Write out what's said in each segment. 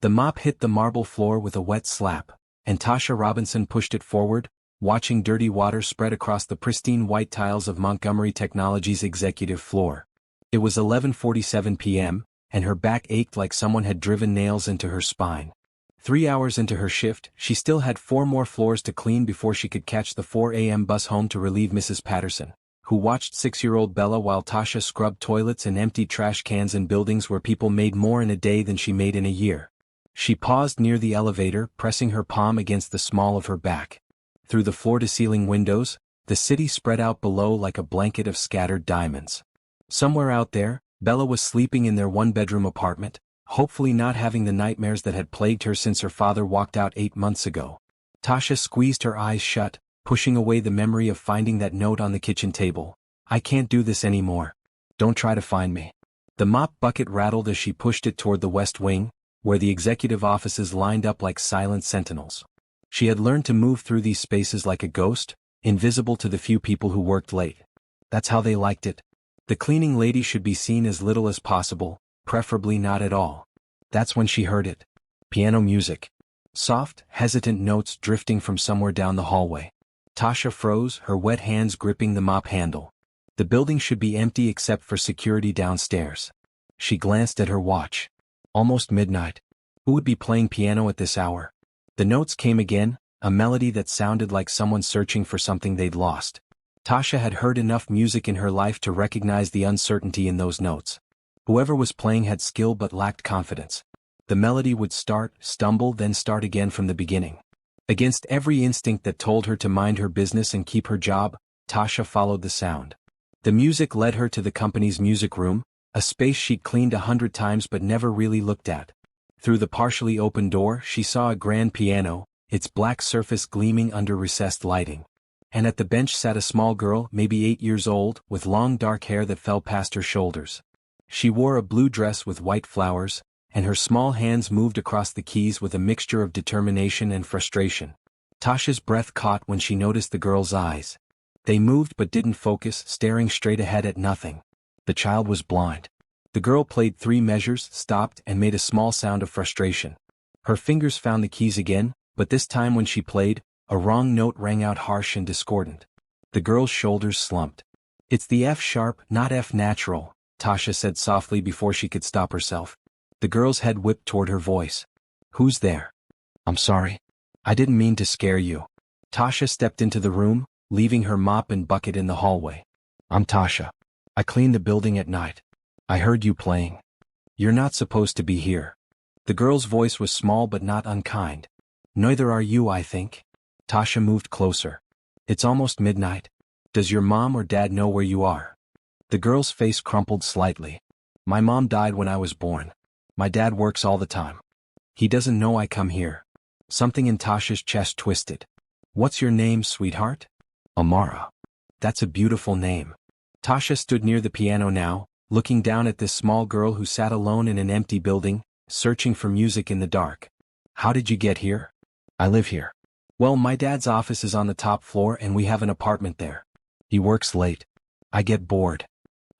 The mop hit the marble floor with a wet slap, and Tasha Robinson pushed it forward, watching dirty water spread across the pristine white tiles of Montgomery Technology's executive floor. It was 11:47 p.m., and her back ached like someone had driven nails into her spine. 3 hours into her shift, she still had 4 more floors to clean before she could catch the 4 a.m. bus home to relieve Mrs. Patterson, who watched 6-year-old Bella while Tasha scrubbed toilets and emptied trash cans in buildings where people made more in a day than she made in a year. She paused near the elevator, pressing her palm against the small of her back. Through the floor-to-ceiling windows, the city spread out below like a blanket of scattered diamonds. Somewhere out there, Bella was sleeping in their one-bedroom apartment, hopefully not having the nightmares that had plagued her since her father walked out 8 months ago. Tasha squeezed her eyes shut, pushing away the memory of finding that note on the kitchen table. "I can't do this anymore. Don't try to find me." The mop bucket rattled as she pushed it toward the West Wing, where the executive offices lined up like silent sentinels. She had learned to move through these spaces like a ghost, invisible to the few people who worked late. That's how they liked it. The cleaning lady should be seen as little as possible, preferably not at all. That's when she heard it. Piano music. Soft, hesitant notes drifting from somewhere down the hallway. Tasha froze, her wet hands gripping the mop handle. The building should be empty except for security downstairs. She glanced at her watch. Almost midnight. Who would be playing piano at this hour? The notes came again, a melody that sounded like someone searching for something they'd lost. Tasha had heard enough music in her life to recognize the uncertainty in those notes. Whoever was playing had skill but lacked confidence. The melody would start, stumble, then start again from the beginning. Against every instinct that told her to mind her business and keep her job, Tasha followed the sound. The music led her to the company's music room, a space she'd cleaned 100 times but never really looked at. Through the partially open door, she saw a grand piano, its black surface gleaming under recessed lighting. And at the bench sat a small girl, maybe 8 years old, with long dark hair that fell past her shoulders. She wore a blue dress with white flowers, and her small hands moved across the keys with a mixture of determination and frustration. Tasha's breath caught when she noticed the girl's eyes. They moved but didn't focus, staring straight ahead at nothing. The child was blind. The girl played 3 measures, stopped, and made a small sound of frustration. Her fingers found the keys again, but this time when she played, a wrong note rang out harsh and discordant. The girl's shoulders slumped. "It's the F sharp, not F natural," Tasha said softly before she could stop herself. The girl's head whipped toward her voice. "Who's there?" "I'm sorry. I didn't mean to scare you." Tasha stepped into the room, leaving her mop and bucket in the hallway. "I'm Tasha. I clean the building at night. I heard you playing. You're not supposed to be here." The girl's voice was small but not unkind. "Neither are you, I think." Tasha moved closer. "It's almost midnight. Does your mom or dad know where you are?" The girl's face crumpled slightly. "My mom died when I was born. My dad works all the time. He doesn't know I come here." Something in Tasha's chest twisted. "What's your name, sweetheart?" "Amara." "That's a beautiful name." Tasha stood near the piano now, looking down at this small girl who sat alone in an empty building, searching for music in the dark. "How did you get here?" "I live here." "Well, my dad's office is on the top floor and we have an apartment there. He works late. I get bored."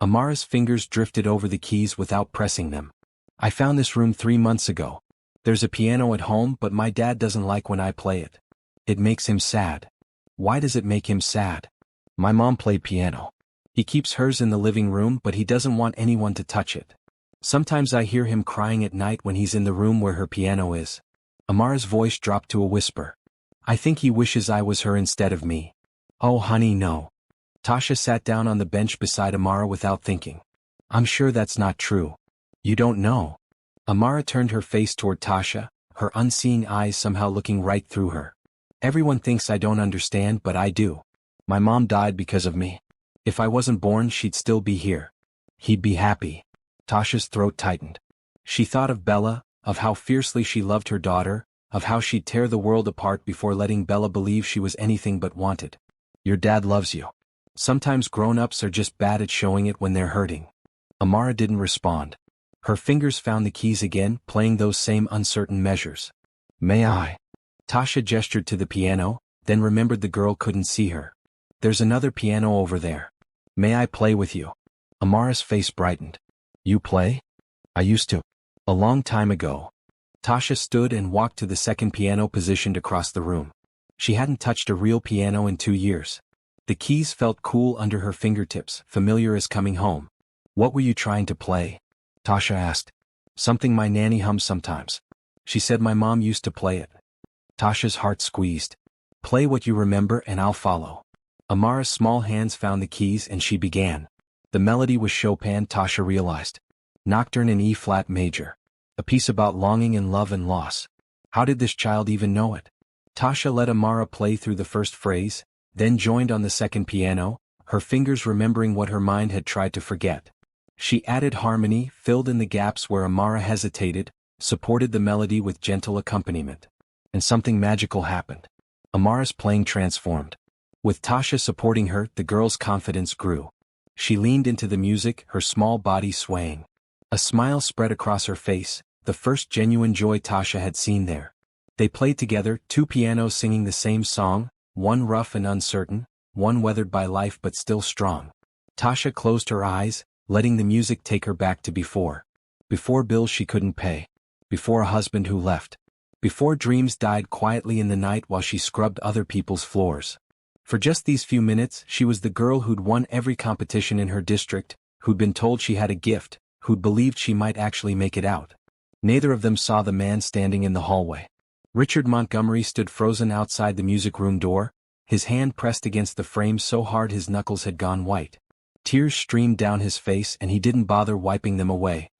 Amara's fingers drifted over the keys without pressing them. "I found this room 3 months ago. There's a piano at home but my dad doesn't like when I play it. It makes him sad." "Why does it make him sad?" "My mom played piano. He keeps hers in the living room but he doesn't want anyone to touch it. Sometimes I hear him crying at night when he's in the room where her piano is." Amara's voice dropped to a whisper. "I think he wishes I was her instead of me." "Oh honey, no." Tasha sat down on the bench beside Amara without thinking. "I'm sure that's not true." "You don't know." Amara turned her face toward Tasha, her unseeing eyes somehow looking right through her. "Everyone thinks I don't understand but I do. My mom died because of me. If I wasn't born she'd still be here. He'd be happy." Tasha's throat tightened. She thought of Bella, of how fiercely she loved her daughter, of how she'd tear the world apart before letting Bella believe she was anything but wanted. "Your dad loves you. Sometimes grown-ups are just bad at showing it when they're hurting." Amara didn't respond. Her fingers found the keys again, playing those same uncertain measures. "May I?" Tasha gestured to the piano, then remembered the girl couldn't see her. "There's another piano over there. May I play with you?" Amara's face brightened. "You play?" "I used to. A long time ago. Tasha stood and walked to the second piano positioned across the room. She hadn't touched a real piano in 2 years. The keys felt cool under her fingertips, familiar as coming home. "What were you trying to play?" Tasha asked. "Something my nanny hums sometimes. She said my mom used to play it." Tasha's heart squeezed. "Play what you remember and I'll follow." Amara's small hands found the keys and she began. The melody was Chopin, Tasha realized. Nocturne in E-flat major. A piece about longing and love and loss. How did this child even know it? Tasha let Amara play through the first phrase, then joined on the second piano, her fingers remembering what her mind had tried to forget. She added harmony, filled in the gaps where Amara hesitated, supported the melody with gentle accompaniment. And something magical happened. Amara's playing transformed. With Tasha supporting her, the girl's confidence grew. She leaned into the music, her small body swaying. A smile spread across her face, the first genuine joy Tasha had seen there. They played together, two pianos singing the same song, one rough and uncertain, one weathered by life but still strong. Tasha closed her eyes, letting the music take her back to before. Before bills she couldn't pay. Before a husband who left. Before dreams died quietly in the night while she scrubbed other people's floors. For just these few minutes, she was the girl who'd won every competition in her district, who'd been told she had a gift, who'd believed she might actually make it out. Neither of them saw the man standing in the hallway. Richard Montgomery stood frozen outside the music room door, his hand pressed against the frame so hard his knuckles had gone white. Tears streamed down his face and he didn't bother wiping them away.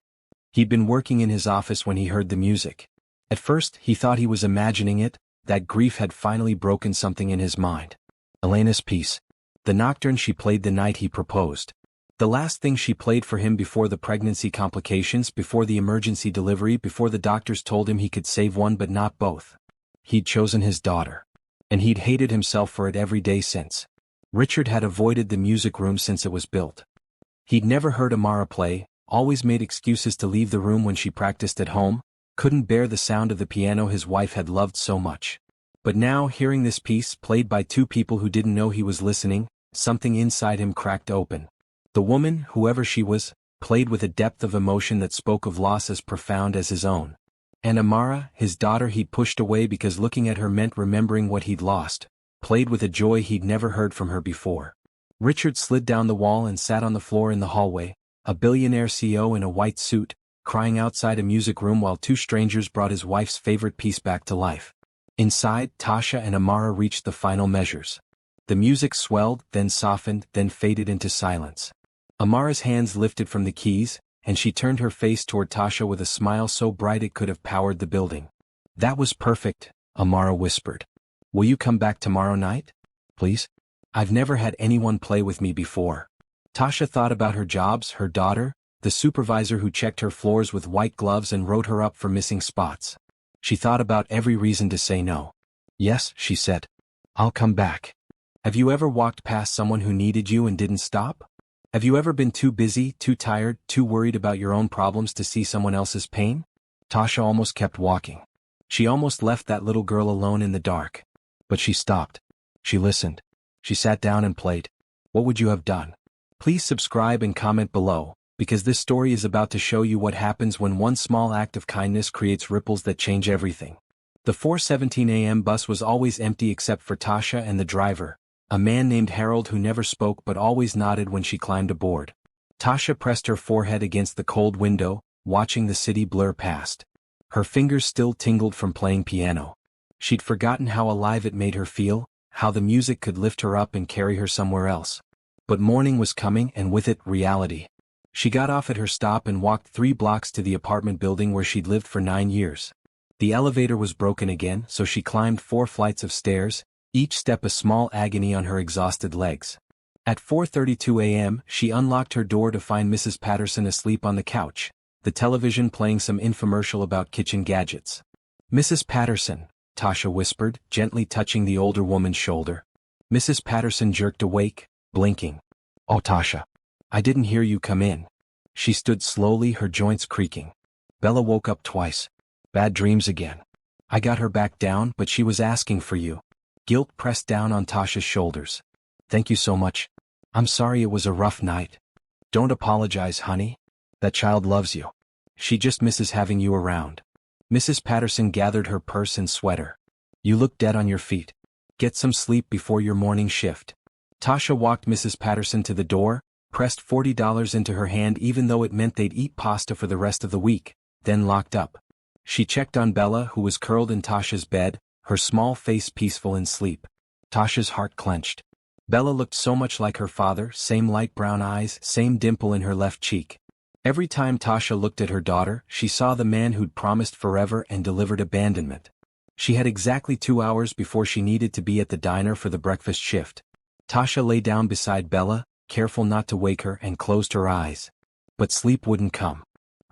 He'd been working in his office when he heard the music. At first, he thought he was imagining it, that grief had finally broken something in his mind. Elena's piece. The nocturne she played the night he proposed. The last thing she played for him before the pregnancy complications, before the emergency delivery, before the doctors told him he could save one but not both. He'd chosen his daughter. And he'd hated himself for it every day since. Richard had avoided the music room since it was built. He'd never heard Amara play, always made excuses to leave the room when she practiced at home, couldn't bear the sound of the piano his wife had loved so much. But now, hearing this piece played by two people who didn't know he was listening, something inside him cracked open. The woman, whoever she was, played with a depth of emotion that spoke of loss as profound as his own. And Amara, his daughter he'd pushed away because looking at her meant remembering what he'd lost, played with a joy he'd never heard from her before. Richard slid down the wall and sat on the floor in the hallway, a billionaire CEO in a white suit, crying outside a music room while two strangers brought his wife's favorite piece back to life. Inside, Tasha and Amara reached the final measures. The music swelled, then softened, then faded into silence. Amara's hands lifted from the keys, and she turned her face toward Tasha with a smile so bright it could have powered the building. "That was perfect," Amara whispered. "Will you come back tomorrow night? Please? I've never had anyone play with me before." Tasha thought about her jobs, her daughter, the supervisor who checked her floors with white gloves and wrote her up for missing spots. She thought about every reason to say no. "Yes," she said. "I'll come back." Have you ever walked past someone who needed you and didn't stop? Have you ever been too busy, too tired, too worried about your own problems to see someone else's pain? Tasha almost kept walking. She almost left that little girl alone in the dark. But she stopped. She listened. She sat down and played. What would you have done? Please subscribe and comment below, because this story is about to show you what happens when one small act of kindness creates ripples that change everything. The 4:17 a.m. bus was always empty except for Tasha and the driver, a man named Harold who never spoke but always nodded when she climbed aboard. Tasha pressed her forehead against the cold window, watching the city blur past. Her fingers still tingled from playing piano. She'd forgotten how alive it made her feel, how the music could lift her up and carry her somewhere else. But morning was coming and with it, reality. She got off at her stop and walked 3 blocks to the apartment building where she'd lived for 9 years. The elevator was broken again, so she climbed 4 flights of stairs, each step a small agony on her exhausted legs. At 4:32 a.m., she unlocked her door to find Mrs. Patterson asleep on the couch, the television playing some infomercial about kitchen gadgets. "Mrs. Patterson," Tasha whispered, gently touching the older woman's shoulder. Mrs. Patterson jerked awake, blinking. "Oh, Tasha. I didn't hear you come in." She stood slowly, her joints creaking. "Bella woke up twice. Bad dreams again. I got her back down, but she was asking for you." Guilt pressed down on Tasha's shoulders. "Thank you so much. I'm sorry it was a rough night." "Don't apologize, honey. That child loves you. She just misses having you around." Mrs. Patterson gathered her purse and sweater. You look dead on your feet. Get some sleep before your morning shift. Tasha walked Mrs. Patterson to the door, pressed $40 into her hand even though it meant they'd eat pasta for the rest of the week, then locked up. She checked on Bella, who was curled in Tasha's bed, her small face peaceful in sleep. Tasha's heart clenched. Bella looked so much like her father, same light brown eyes, same dimple in her left cheek. Every time Tasha looked at her daughter, she saw the man who'd promised forever and delivered abandonment. She had exactly 2 hours before she needed to be at the diner for the breakfast shift. Tasha lay down beside Bella, careful not to wake her, and closed her eyes. But sleep wouldn't come.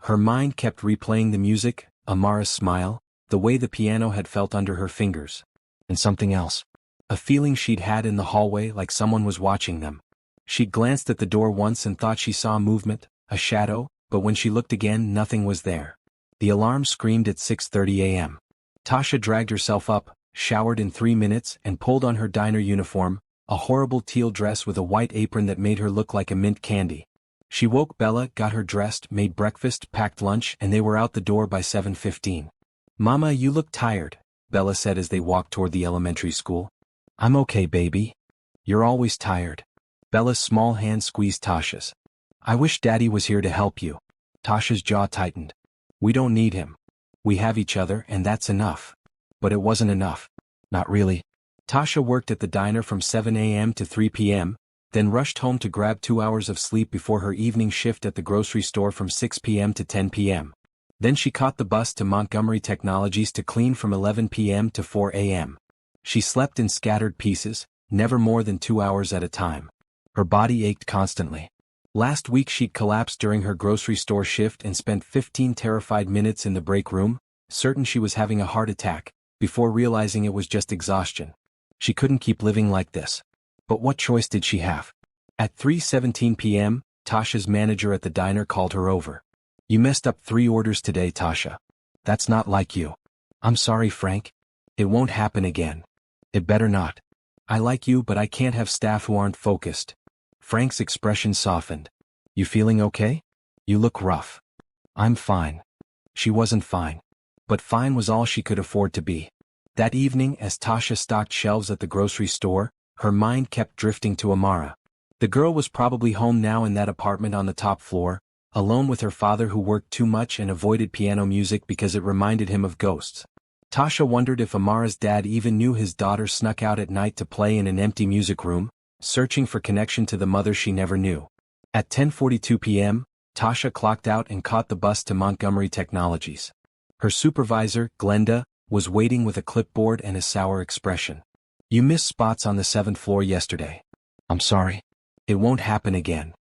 Her mind kept replaying the music, Amara's smile, the way the piano had felt under her fingers. And something else. A feeling she'd had in the hallway, like someone was watching them. She'd glanced at the door once and thought she saw movement, a shadow, but when she looked again, nothing was there. The alarm screamed at 6:30 a.m. Tasha dragged herself up, showered in 3 minutes, and pulled on her diner uniform, a horrible teal dress with a white apron that made her look like a mint candy. She woke Bella, got her dressed, made breakfast, packed lunch, and they were out the door by 7:15. Mama, you look tired, Bella said as they walked toward the elementary school. I'm okay, baby. You're always tired. Bella's small hand squeezed Tasha's. I wish Daddy was here to help you. Tasha's jaw tightened. We don't need him. We have each other, and that's enough. But it wasn't enough. Not really. Tasha worked at the diner from 7 a.m. to 3 p.m., then rushed home to grab 2 hours of sleep before her evening shift at the grocery store from 6 p.m. to 10 p.m. Then she caught the bus to Montgomery Technologies to clean from 11 p.m. to 4 a.m. She slept in scattered pieces, never more than 2 hours at a time. Her body ached constantly. Last week she'd collapsed during her grocery store shift and spent 15 terrified minutes in the break room, certain she was having a heart attack, before realizing it was just exhaustion. She couldn't keep living like this. But what choice did she have? At 3:17 p.m., Tasha's manager at the diner called her over. You messed up 3 orders today, Tasha. That's not like you. I'm sorry, Frank. It won't happen again. It better not. I like you, but I can't have staff who aren't focused. Frank's expression softened. You feeling okay? You look rough. I'm fine. She wasn't fine. But fine was all she could afford to be. That evening, as Tasha stocked shelves at the grocery store, her mind kept drifting to Amara. The girl was probably home now in that apartment on the top floor, alone with her father who worked too much and avoided piano music because it reminded him of ghosts. Tasha wondered if Amara's dad even knew his daughter snuck out at night to play in an empty music room, searching for connection to the mother she never knew. At 10:42 p.m., Tasha clocked out and caught the bus to Montgomery Technologies. Her supervisor, Glenda, was waiting with a clipboard and a sour expression. You missed spots on the 7th floor yesterday. I'm sorry. It won't happen again.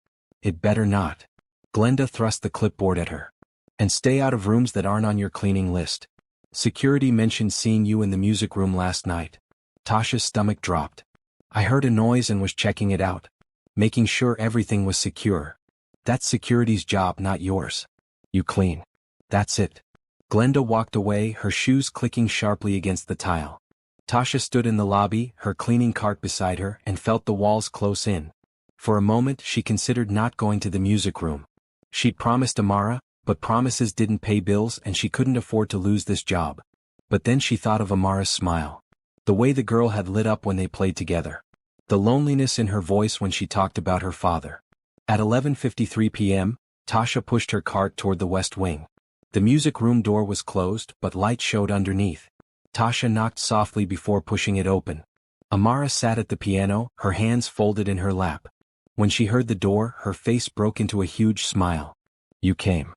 It better not. Glenda thrust the clipboard at her. And stay out of rooms that aren't on your cleaning list. Security mentioned seeing you in the music room last night. Tasha's stomach dropped. I heard a noise and was checking it out. Making sure everything was secure. That's security's job, not yours. You clean. That's it. Glenda walked away, her shoes clicking sharply against the tile. Tasha stood in the lobby, her cleaning cart beside her, and felt the walls close in. For a moment she considered not going to the music room. She'd promised Amara, but promises didn't pay bills and she couldn't afford to lose this job. But then she thought of Amara's smile. The way the girl had lit up when they played together. The loneliness in her voice when she talked about her father. At 11:53 p.m., Tasha pushed her cart toward the west wing. The music room door was closed, but light showed underneath. Tasha knocked softly before pushing it open. Amara sat at the piano, her hands folded in her lap. When she heard the door, her face broke into a huge smile. You came.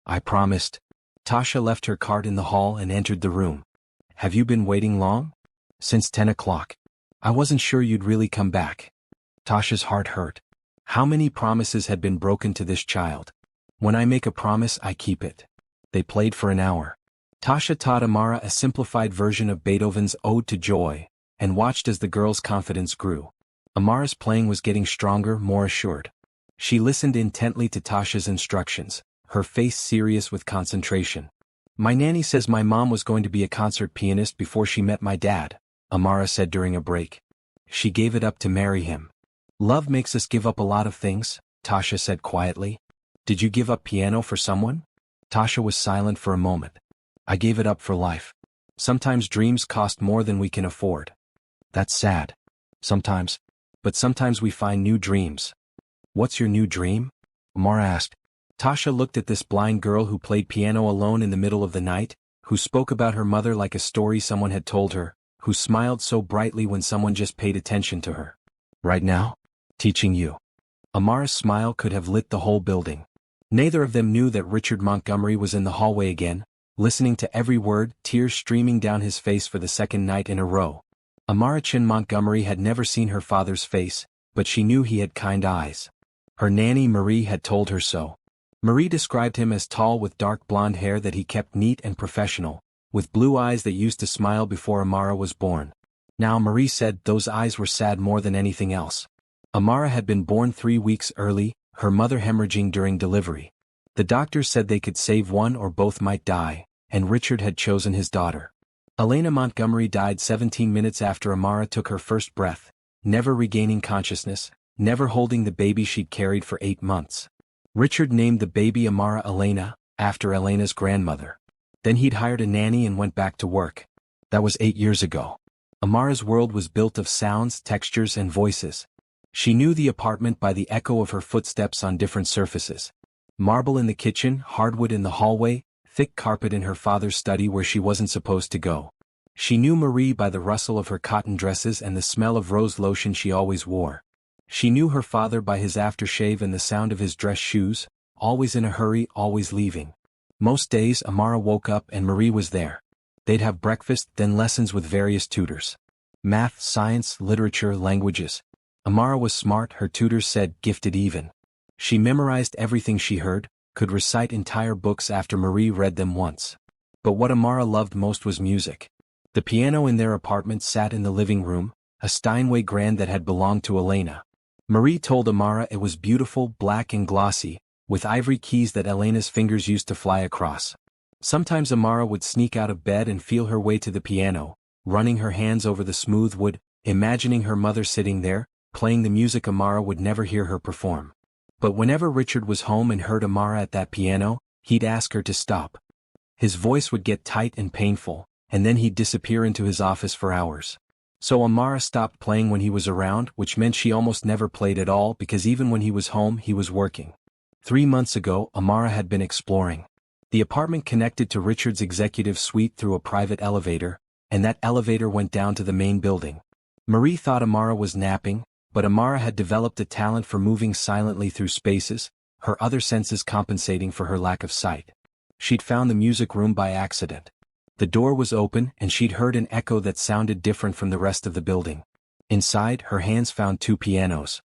I promised. Tasha left her cart in the hall and entered the room. Have you been waiting long? Since 10 o'clock. I wasn't sure you'd really come back. Tasha's heart hurt. How many promises had been broken to this child? When I make a promise, I keep it. They played for an hour. Tasha taught Amara a simplified version of Beethoven's Ode to Joy, and watched as the girl's confidence grew. Amara's playing was getting stronger, more assured. She listened intently to Tasha's instructions, her face serious with concentration. My nanny says my mom was going to be a concert pianist before she met my dad, Amara said during a break. She gave it up to marry him. Love makes us give up a lot of things, Tasha said quietly. Did you give up piano for someone? Tasha was silent for a moment. I gave it up for life. Sometimes dreams cost more than we can afford. That's sad. Sometimes. But sometimes we find new dreams. What's your new dream? Amara asked. Tasha looked at this blind girl who played piano alone in the middle of the night, who spoke about her mother like a story someone had told her, who smiled so brightly when someone just paid attention to her. Right now? Teaching you. Amara's smile could have lit the whole building. Neither of them knew that Richard Montgomery was in the hallway again, listening to every word, tears streaming down his face for the second night in a row. Amara Chin Montgomery had never seen her father's face, but she knew he had kind eyes. Her nanny Marie had told her so. Marie described him as tall with dark blonde hair that he kept neat and professional, with blue eyes that used to smile before Amara was born. Now Marie said those eyes were sad more than anything else. Amara had been born 3 weeks early, her mother hemorrhaging during delivery. The doctors said they could save one or both might die, and Richard had chosen his daughter. Elena Montgomery died 17 minutes after Amara took her first breath, never regaining consciousness, never holding the baby she'd carried for 8 months. Richard named the baby Amara Elena, after Elena's grandmother. Then he'd hired a nanny and went back to work. That was 8 years ago. Amara's world was built of sounds, textures, and voices. She knew the apartment by the echo of her footsteps on different surfaces. Marble in the kitchen, hardwood in the hallway, thick carpet in her father's study where she wasn't supposed to go. She knew Marie by the rustle of her cotton dresses and the smell of rose lotion she always wore. She knew her father by his aftershave and the sound of his dress shoes, always in a hurry, always leaving. Most days Amara woke up and Marie was there. They'd have breakfast, then lessons with various tutors. Math, science, literature, languages. Amara was smart, her tutors said gifted even. She memorized everything she heard, could recite entire books after Marie read them once. But what Amara loved most was music. The piano in their apartment sat in the living room, a Steinway grand that had belonged to Elena. Marie told Amara it was beautiful, black and glossy, with ivory keys that Elena's fingers used to fly across. Sometimes Amara would sneak out of bed and feel her way to the piano, running her hands over the smooth wood, imagining her mother sitting there, playing the music Amara would never hear her perform. But whenever Richard was home and heard Amara at that piano, he'd ask her to stop. His voice would get tight and painful, and then he'd disappear into his office for hours. So Amara stopped playing when he was around, which meant she almost never played at all because even when he was home he was working. 3 months ago Amara had been exploring. The apartment connected to Richard's executive suite through a private elevator, and that elevator went down to the main building. Marie thought Amara was napping, but Amara had developed a talent for moving silently through spaces, her other senses compensating for her lack of sight. She'd found the music room by accident. The door was open and she'd heard an echo that sounded different from the rest of the building. Inside, her hands found 2 pianos.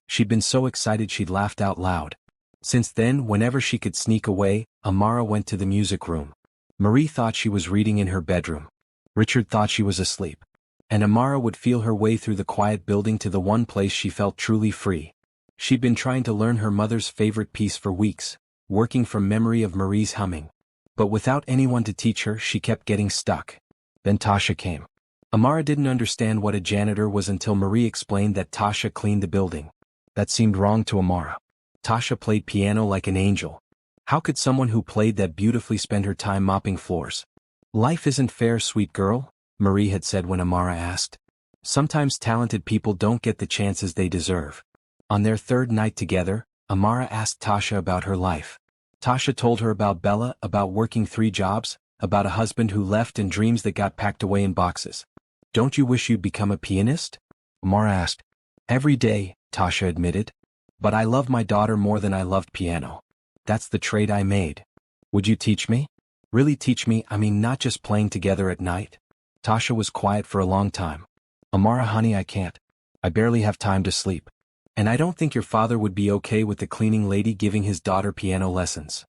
She'd been so excited she'd laughed out loud. Since then, whenever she could sneak away, Amara went to the music room. Marie thought she was reading in her bedroom. Richard thought she was asleep. And Amara would feel her way through the quiet building to the one place she felt truly free. She'd been trying to learn her mother's favorite piece for weeks, working from memory of Marie's humming. But without anyone to teach her, she kept getting stuck. Then Tasha came. Amara didn't understand what a janitor was until Marie explained that Tasha cleaned the building. That seemed wrong to Amara. Tasha played piano like an angel. How could someone who played that beautifully spend her time mopping floors? Life isn't fair, sweet girl, Marie had said when Amara asked. Sometimes talented people don't get the chances they deserve. On their 3rd night together, Amara asked Tasha about her life. Tasha told her about Bella, about working 3 jobs, about a husband who left and dreams that got packed away in boxes. Don't you wish you'd become a pianist? Amara asked. Every day, Tasha admitted. But I love my daughter more than I loved piano. That's the trade I made. Would you teach me? Really teach me, I mean not just playing together at night? Tasha was quiet for a long time. Amara, honey, I can't. I barely have time to sleep. And I don't think your father would be okay with the cleaning lady giving his daughter piano lessons.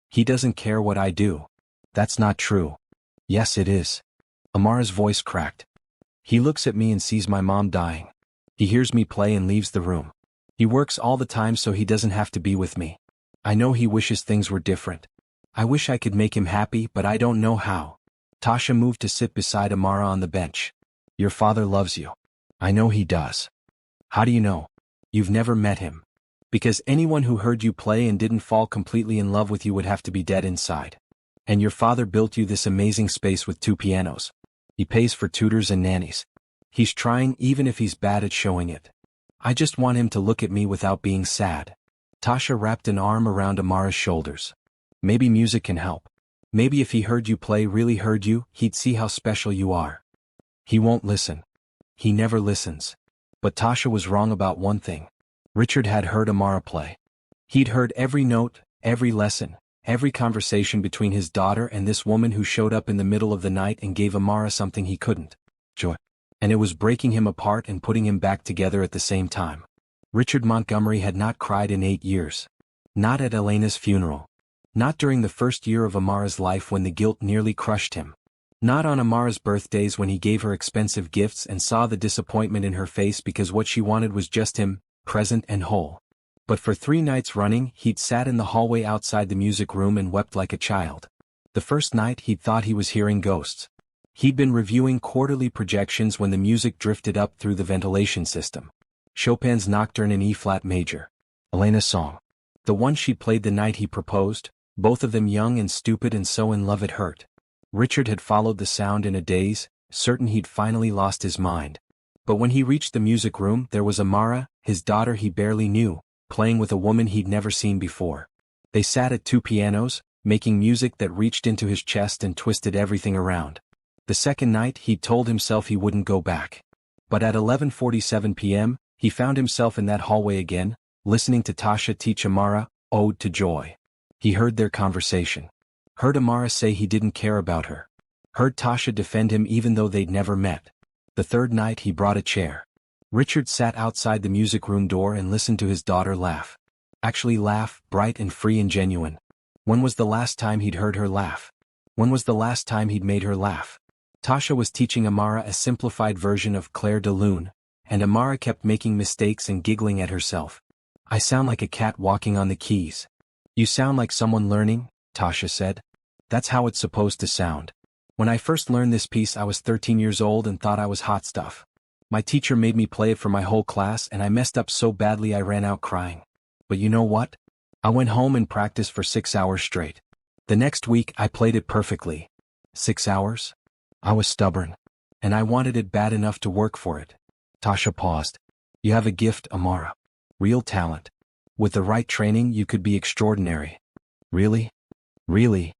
He doesn't care what I do. That's not true. Yes, it is. Amara's voice cracked. He looks at me and sees my mom dying. He hears me play and leaves the room. He works all the time so he doesn't have to be with me. I know he wishes things were different. I wish I could make him happy, but I don't know how. Tasha moved to sit beside Amara on the bench. Your father loves you. I know he does. How do you know? You've never met him. Because anyone who heard you play and didn't fall completely in love with you would have to be dead inside. And your father built you this amazing space with 2 pianos. He pays for tutors and nannies. He's trying even if he's bad at showing it. I just want him to look at me without being sad. Tasha wrapped an arm around Amara's shoulders. Maybe music can help. Maybe if he heard you play, really heard you, he'd see how special you are. He won't listen. He never listens. But Tasha was wrong about one thing. Richard had heard Amara play. He'd heard every note, every lesson, every conversation between his daughter and this woman who showed up in the middle of the night and gave Amara something he couldn't. Joy. And it was breaking him apart and putting him back together at the same time. Richard Montgomery had not cried in 8 years. Not at Elena's funeral. Not during the first year of Amara's life when the guilt nearly crushed him. Not on Amara's birthdays when he gave her expensive gifts and saw the disappointment in her face because what she wanted was just him, present and whole. But for 3 nights running, he'd sat in the hallway outside the music room and wept like a child. The first night he'd thought he was hearing ghosts. He'd been reviewing quarterly projections when the music drifted up through the ventilation system. Chopin's Nocturne in E-flat major. Elena's song. The one she played the night he proposed, both of them young and stupid and so in love it hurt. Richard had followed the sound in a daze, certain he'd finally lost his mind. But when he reached the music room, there was Amara, his daughter he barely knew, playing with a woman he'd never seen before. They sat at 2 pianos, making music that reached into his chest and twisted everything around. The second night he'd told himself he wouldn't go back. But at 11:47 p.m., he found himself in that hallway again, listening to Tasha teach Amara, Ode to Joy. He heard their conversation. Heard Amara say he didn't care about her. Heard Tasha defend him even though they'd never met. The third night he brought a chair. Richard sat outside the music room door and listened to his daughter laugh. Actually laugh, bright and free and genuine. When was the last time he'd heard her laugh? When was the last time he'd made her laugh? Tasha was teaching Amara a simplified version of Clair de Lune, and Amara kept making mistakes and giggling at herself. I sound like a cat walking on the keys. You sound like someone learning, Tasha said. That's how it's supposed to sound. When I first learned this piece I was 13 years old and thought I was hot stuff. My teacher made me play it for my whole class and I messed up so badly I ran out crying. But you know what? I went home and practiced for 6 hours straight. The next week I played it perfectly. 6 hours? I was stubborn. And I wanted it bad enough to work for it. Tasha paused. You have a gift, Amara. Real talent. With the right training you could be extraordinary. Really? Really?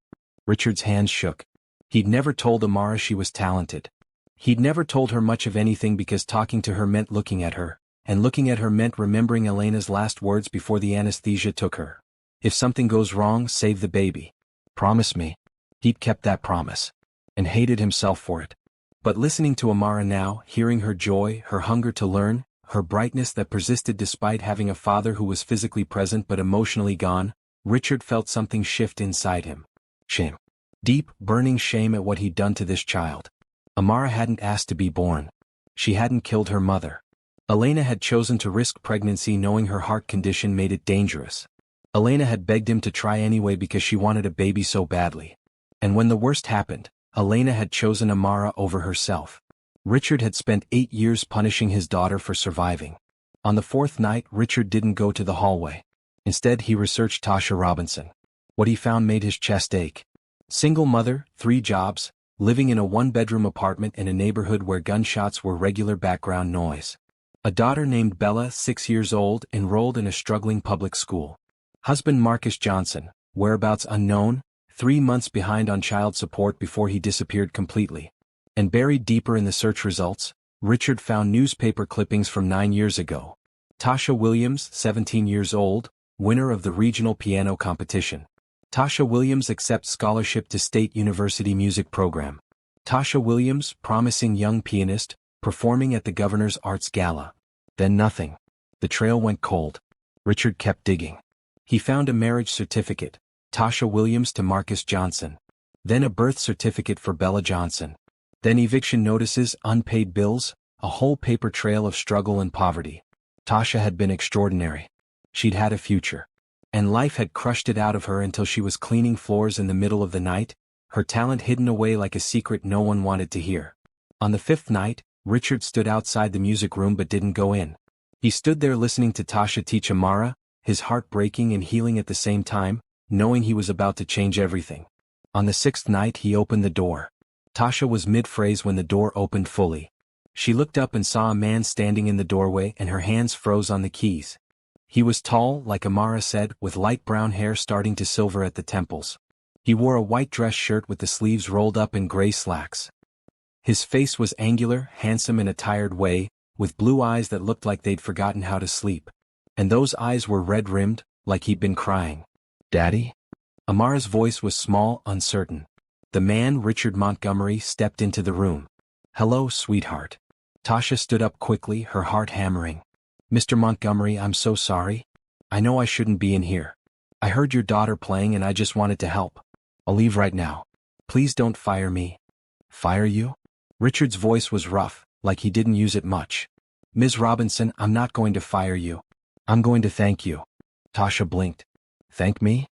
Richard's hands shook. He'd never told Amara she was talented. He'd never told her much of anything because talking to her meant looking at her, and looking at her meant remembering Elena's last words before the anesthesia took her. If something goes wrong, save the baby. Promise me. He'd kept that promise. And hated himself for it. But listening to Amara now, hearing her joy, her hunger to learn, her brightness that persisted despite having a father who was physically present but emotionally gone, Richard felt something shift inside him. Shame. Deep, burning shame at what he'd done to this child. Amara hadn't asked to be born. She hadn't killed her mother. Elena had chosen to risk pregnancy knowing her heart condition made it dangerous. Elena had begged him to try anyway because she wanted a baby so badly. And when the worst happened, Elena had chosen Amara over herself. Richard had spent 8 years punishing his daughter for surviving. On the 4th night, Richard didn't go to the hallway. Instead, he researched Tasha Robinson. What he found made his chest ache. Single mother, 3 jobs, living in a 1-bedroom apartment in a neighborhood where gunshots were regular background noise. A daughter named Bella, 6 years old, enrolled in a struggling public school. Husband Marcus Johnson, whereabouts unknown, 3 months behind on child support before he disappeared completely. And buried deeper in the search results, Richard found newspaper clippings from 9 years ago. Tasha Williams, 17 years old, winner of the regional piano competition. Tasha Williams accepts scholarship to State University music program. Tasha Williams, promising young pianist, performing at the Governor's Arts Gala. Then nothing. The trail went cold. Richard kept digging. He found a marriage certificate, Tasha Williams to Marcus Johnson. Then a birth certificate for Bella Johnson. Then eviction notices, unpaid bills, a whole paper trail of struggle and poverty. Tasha had been extraordinary. She'd had a future. And life had crushed it out of her until she was cleaning floors in the middle of the night, her talent hidden away like a secret no one wanted to hear. On the 5th night, Richard stood outside the music room but didn't go in. He stood there listening to Tasha teach Amara, his heart breaking and healing at the same time, knowing he was about to change everything. On the sixth night he opened the door. Tasha was mid-phrase when the door opened fully. She looked up and saw a man standing in the doorway and her hands froze on the keys. He was tall, like Amara said, with light brown hair starting to silver at the temples. He wore a white dress shirt with the sleeves rolled up and gray slacks. His face was angular, handsome in a tired way, with blue eyes that looked like they'd forgotten how to sleep. And those eyes were red-rimmed, like he'd been crying. "Daddy?" Amara's voice was small, uncertain. The man, Richard Montgomery, stepped into the room. "Hello, sweetheart." Tasha stood up quickly, her heart hammering. "Mr. Montgomery, I'm so sorry. I know I shouldn't be in here. I heard your daughter playing and I just wanted to help. I'll leave right now. Please don't fire me." "Fire you?" Richard's voice was rough, like he didn't use it much. "Ms. Robinson, I'm not going to fire you. I'm going to thank you." Tasha blinked. "Thank me?"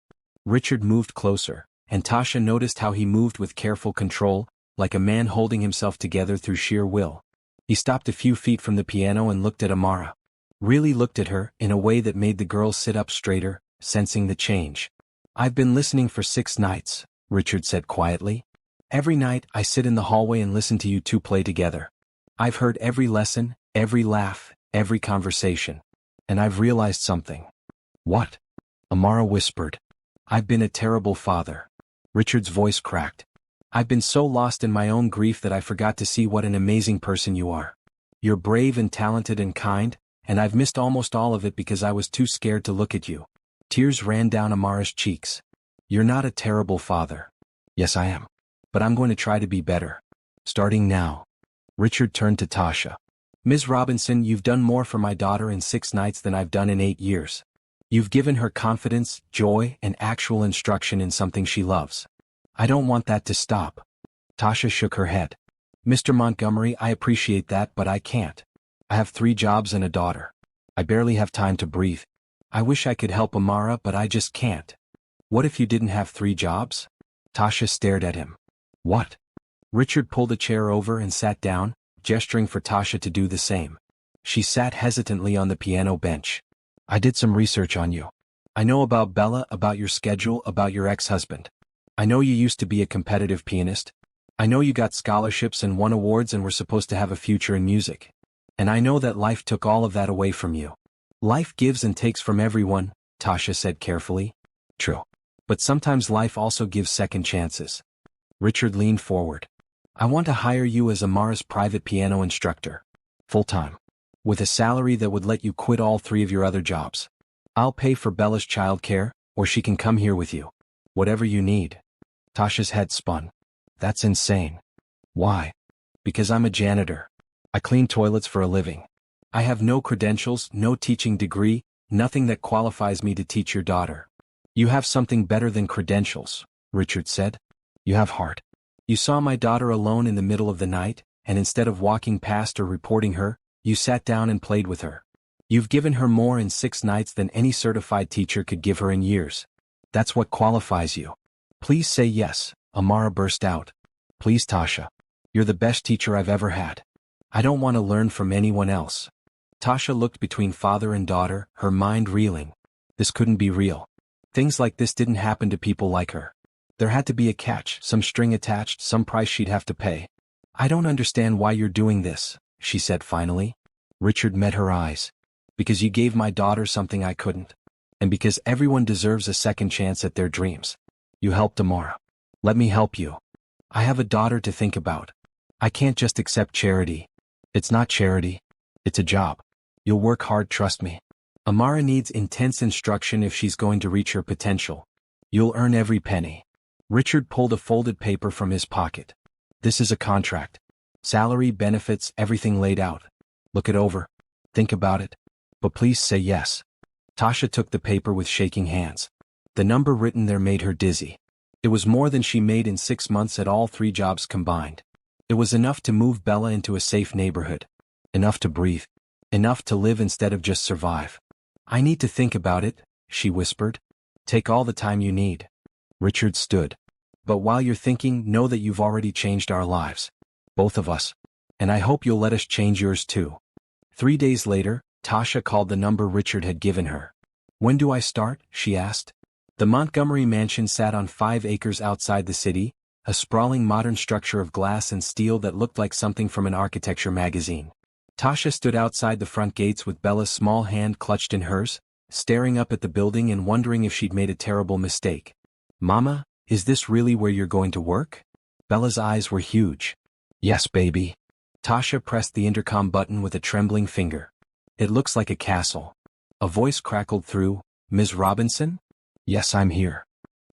Richard moved closer, and Tasha noticed how he moved with careful control, like a man holding himself together through sheer will. He stopped a few feet from the piano and looked at Amara. Really looked at her, in a way that made the girl sit up straighter, sensing the change. "I've been listening for 6 nights, Richard said quietly. "Every night I sit in the hallway and listen to you two play together. I've heard every lesson, every laugh, every conversation. And I've realized something." "What?" Amara whispered. "I've been a terrible father." Richard's voice cracked. "I've been so lost in my own grief that I forgot to see what an amazing person you are. You're brave and talented and kind, and I've missed almost all of it because I was too scared to look at you." Tears ran down Amara's cheeks. "You're not a terrible father." "Yes, I am. But I'm going to try to be better. Starting now." Richard turned to Tasha. "Ms. Robinson, you've done more for my daughter in 6 nights than I've done in 8 years. You've given her confidence, joy, and actual instruction in something she loves. I don't want that to stop." Tasha shook her head. "Mr. Montgomery, I appreciate that, but I can't. I have 3 jobs and a daughter. I barely have time to breathe. I wish I could help Amara, but I just can't." "What if you didn't have 3 jobs?" Tasha stared at him. "What?" Richard pulled a chair over and sat down, gesturing for Tasha to do the same. She sat hesitantly on the piano bench. "I did some research on you. I know about Bella, about your schedule, about your ex-husband. I know you used to be a competitive pianist. I know you got scholarships and won awards and were supposed to have a future in music. And I know that life took all of that away from you. Life gives and takes from everyone," Tasha said carefully. "True. But sometimes life also gives second chances." Richard leaned forward. "I want to hire you as Amara's private piano instructor. Full-time. With a salary that would let you quit all 3 of your other jobs. I'll pay for Bella's childcare, or she can come here with you. Whatever you need." Tasha's head spun. "That's insane." "Why?" "Because I'm a janitor. I clean toilets for a living. I have no credentials, no teaching degree, nothing that qualifies me to teach your daughter." "You have something better than credentials," Richard said. "You have heart. You saw my daughter alone in the middle of the night, and instead of walking past or reporting her, you sat down and played with her. You've given her more in 6 nights than any certified teacher could give her in years. That's what qualifies you." "Please say yes," Amara burst out. "Please, Tasha. You're the best teacher I've ever had. I don't want to learn from anyone else." Tasha looked between father and daughter, her mind reeling. This couldn't be real. Things like this didn't happen to people like her. There had to be a catch, some string attached, some price she'd have to pay. "I don't understand why you're doing this," she said finally. Richard met her eyes. "Because you gave my daughter something I couldn't. And because everyone deserves a second chance at their dreams. You helped Amara. Let me help you. I have a daughter to think about. I can't just accept charity. It's not charity. It's a job. You'll work hard, trust me. Amara needs intense instruction if she's going to reach her potential. You'll earn every penny." Richard pulled a folded paper from his pocket. "This is a contract. Salary, benefits, everything laid out. Look it over. Think about it. But please say yes." Tasha took the paper with shaking hands. The number written there made her dizzy. It was more than she made in 6 months at all 3 jobs combined. It was enough to move Bella into a safe neighborhood. Enough to breathe. Enough to live instead of just survive. "I need to think about it," she whispered. "Take all the time you need." Richard stood. "But while you're thinking, know that you've already changed our lives. Both of us. And I hope you'll let us change yours too." 3 days later, Tasha called the number Richard had given her. "When do I start?" she asked. The Montgomery mansion sat on 5 acres outside the city, a sprawling modern structure of glass and steel that looked like something from an architecture magazine. Tasha stood outside the front gates with Bella's small hand clutched in hers, staring up at the building and wondering if she'd made a terrible mistake. "Mama, is this really where you're going to work?" Bella's eyes were huge. "Yes, baby." Tasha pressed the intercom button with a trembling finger. "It looks like a castle." A voice crackled through, "Ms. Robinson?" "Yes, I'm here."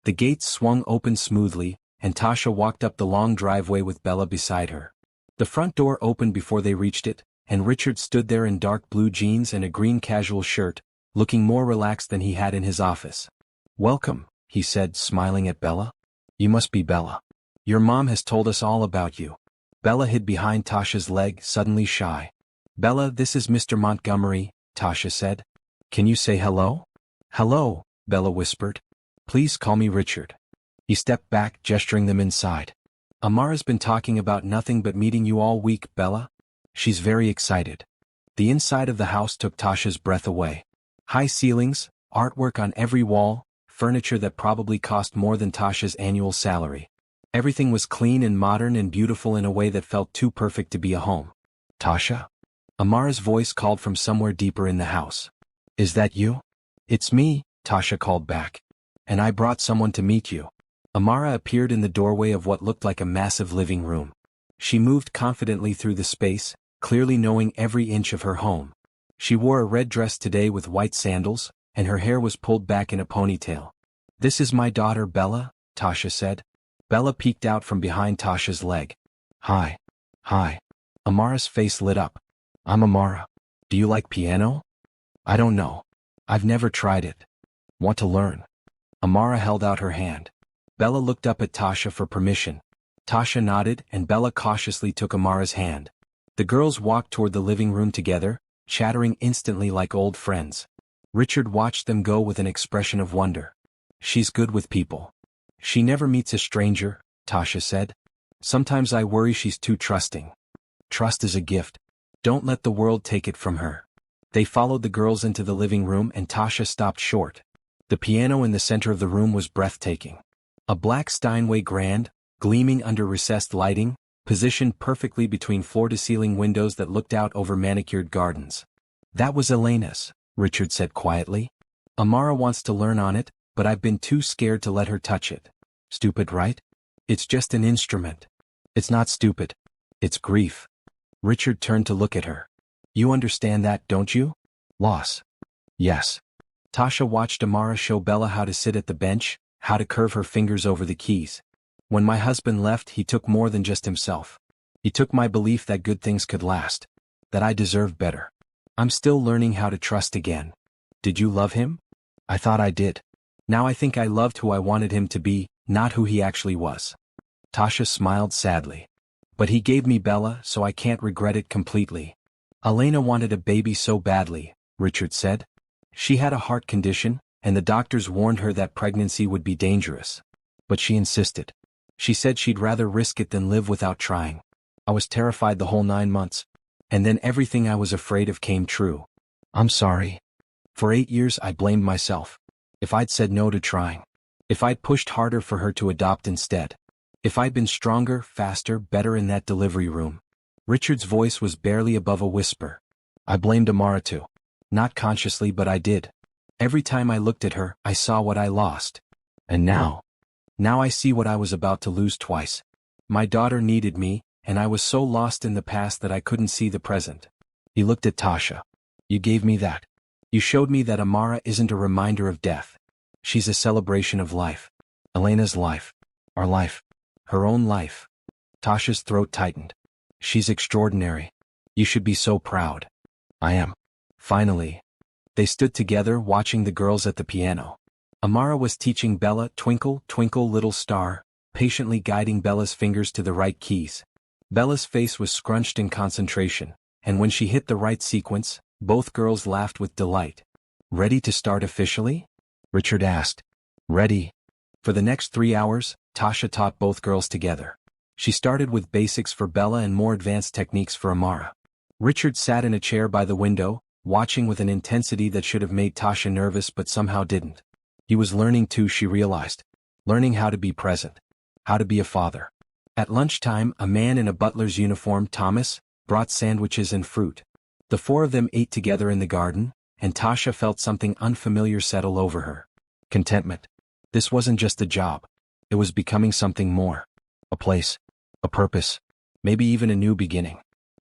The gates swung open smoothly, and Tasha walked up the long driveway with Bella beside her. The front door opened before they reached it, and Richard stood there in dark blue jeans and a green casual shirt, looking more relaxed than he had in his office. "Welcome," he said, smiling at Bella. "You must be Bella. Your mom has told us all about you." Bella hid behind Tasha's leg, suddenly shy. "Bella, this is Mr. Montgomery," Tasha said. "Can you say hello?" "Hello," Bella whispered. "Please call me Richard." He stepped back, gesturing them inside. "Amara's been talking about nothing but meeting you all week, Bella. She's very excited." The inside of the house took Tasha's breath away. High ceilings, artwork on every wall, furniture that probably cost more than Tasha's annual salary. Everything was clean and modern and beautiful in a way that felt too perfect to be a home. "Tasha?" Amara's voice called from somewhere deeper in the house. "Is that you?" "It's me," Tasha called back. "And I brought someone to meet you." Amara appeared in the doorway of what looked like a massive living room. She moved confidently through the space, clearly knowing every inch of her home. She wore a red dress today with white sandals, and her hair was pulled back in a ponytail. "This is my daughter Bella," Tasha said. Bella peeked out from behind Tasha's leg. "Hi." "Hi." Amara's face lit up. "I'm Amara. Do you like piano?" "I don't know. I've never tried it." "Want to learn?" Amara held out her hand. Bella looked up at Tasha for permission. Tasha nodded and Bella cautiously took Amara's hand. The girls walked toward the living room together, chattering instantly like old friends. Richard watched them go with an expression of wonder. "She's good with people. She never meets a stranger," Tasha said. "Sometimes I worry she's too trusting." "Trust is a gift. Don't let the world take it from her." They followed the girls into the living room and Tasha stopped short. The piano in the center of the room was breathtaking. A black Steinway grand, gleaming under recessed lighting, positioned perfectly between floor-to-ceiling windows that looked out over manicured gardens. "That was Elena's," Richard said quietly. "Amara wants to learn on it, but I've been too scared to let her touch it." "Stupid, right? It's just an instrument." "It's not stupid. It's grief." Richard turned to look at her. "You understand that, don't you? Loss." "Yes." Tasha watched Amara show Bella how to sit at the bench, how to curve her fingers over the keys. "When my husband left, he took more than just himself. He took my belief that good things could last, that I deserve better. I'm still learning how to trust again." "Did you love him?" "I thought I did. Now I think I loved who I wanted him to be, not who he actually was." Tasha smiled sadly. "But he gave me Bella, so I can't regret it completely." "Elena wanted a baby so badly," Richard said. "She had a heart condition, and the doctors warned her that pregnancy would be dangerous. But she insisted. She said she'd rather risk it than live without trying. I was terrified the whole 9 months. And then everything I was afraid of came true. I'm sorry. For 8 years I blamed myself. If I'd said no to trying. If I'd pushed harder for her to adopt instead. If I'd been stronger, faster, better in that delivery room." Richard's voice was barely above a whisper. "I blamed Amara too. Not consciously, but I did. Every time I looked at her, I saw what I lost. And now I see what I was about to lose twice. My daughter needed me, and I was so lost in the past that I couldn't see the present." He looked at Tasha. "You gave me that. You showed me that Amara isn't a reminder of death. She's a celebration of life. Elena's life. Our life. Her own life." Tasha's throat tightened. "She's extraordinary. You should be so proud." "I am." Finally. They stood together watching the girls at the piano. Amara was teaching Bella Twinkle, Twinkle Little Star, patiently guiding Bella's fingers to the right keys. Bella's face was scrunched in concentration, and when she hit the right sequence, both girls laughed with delight. "Ready to start officially?" Richard asked. "Ready." For the next 3 hours, Tasha taught both girls together. She started with basics for Bella and more advanced techniques for Amara. Richard sat in a chair by the window, watching with an intensity that should have made Tasha nervous but somehow didn't. He was learning too, she realized. Learning how to be present. How to be a father. At lunchtime, a man in a butler's uniform, Thomas, brought sandwiches and fruit. The four of them ate together in the garden, and Tasha felt something unfamiliar settle over her. Contentment. This wasn't just a job. It was becoming something more. A place. A purpose. Maybe even a new beginning.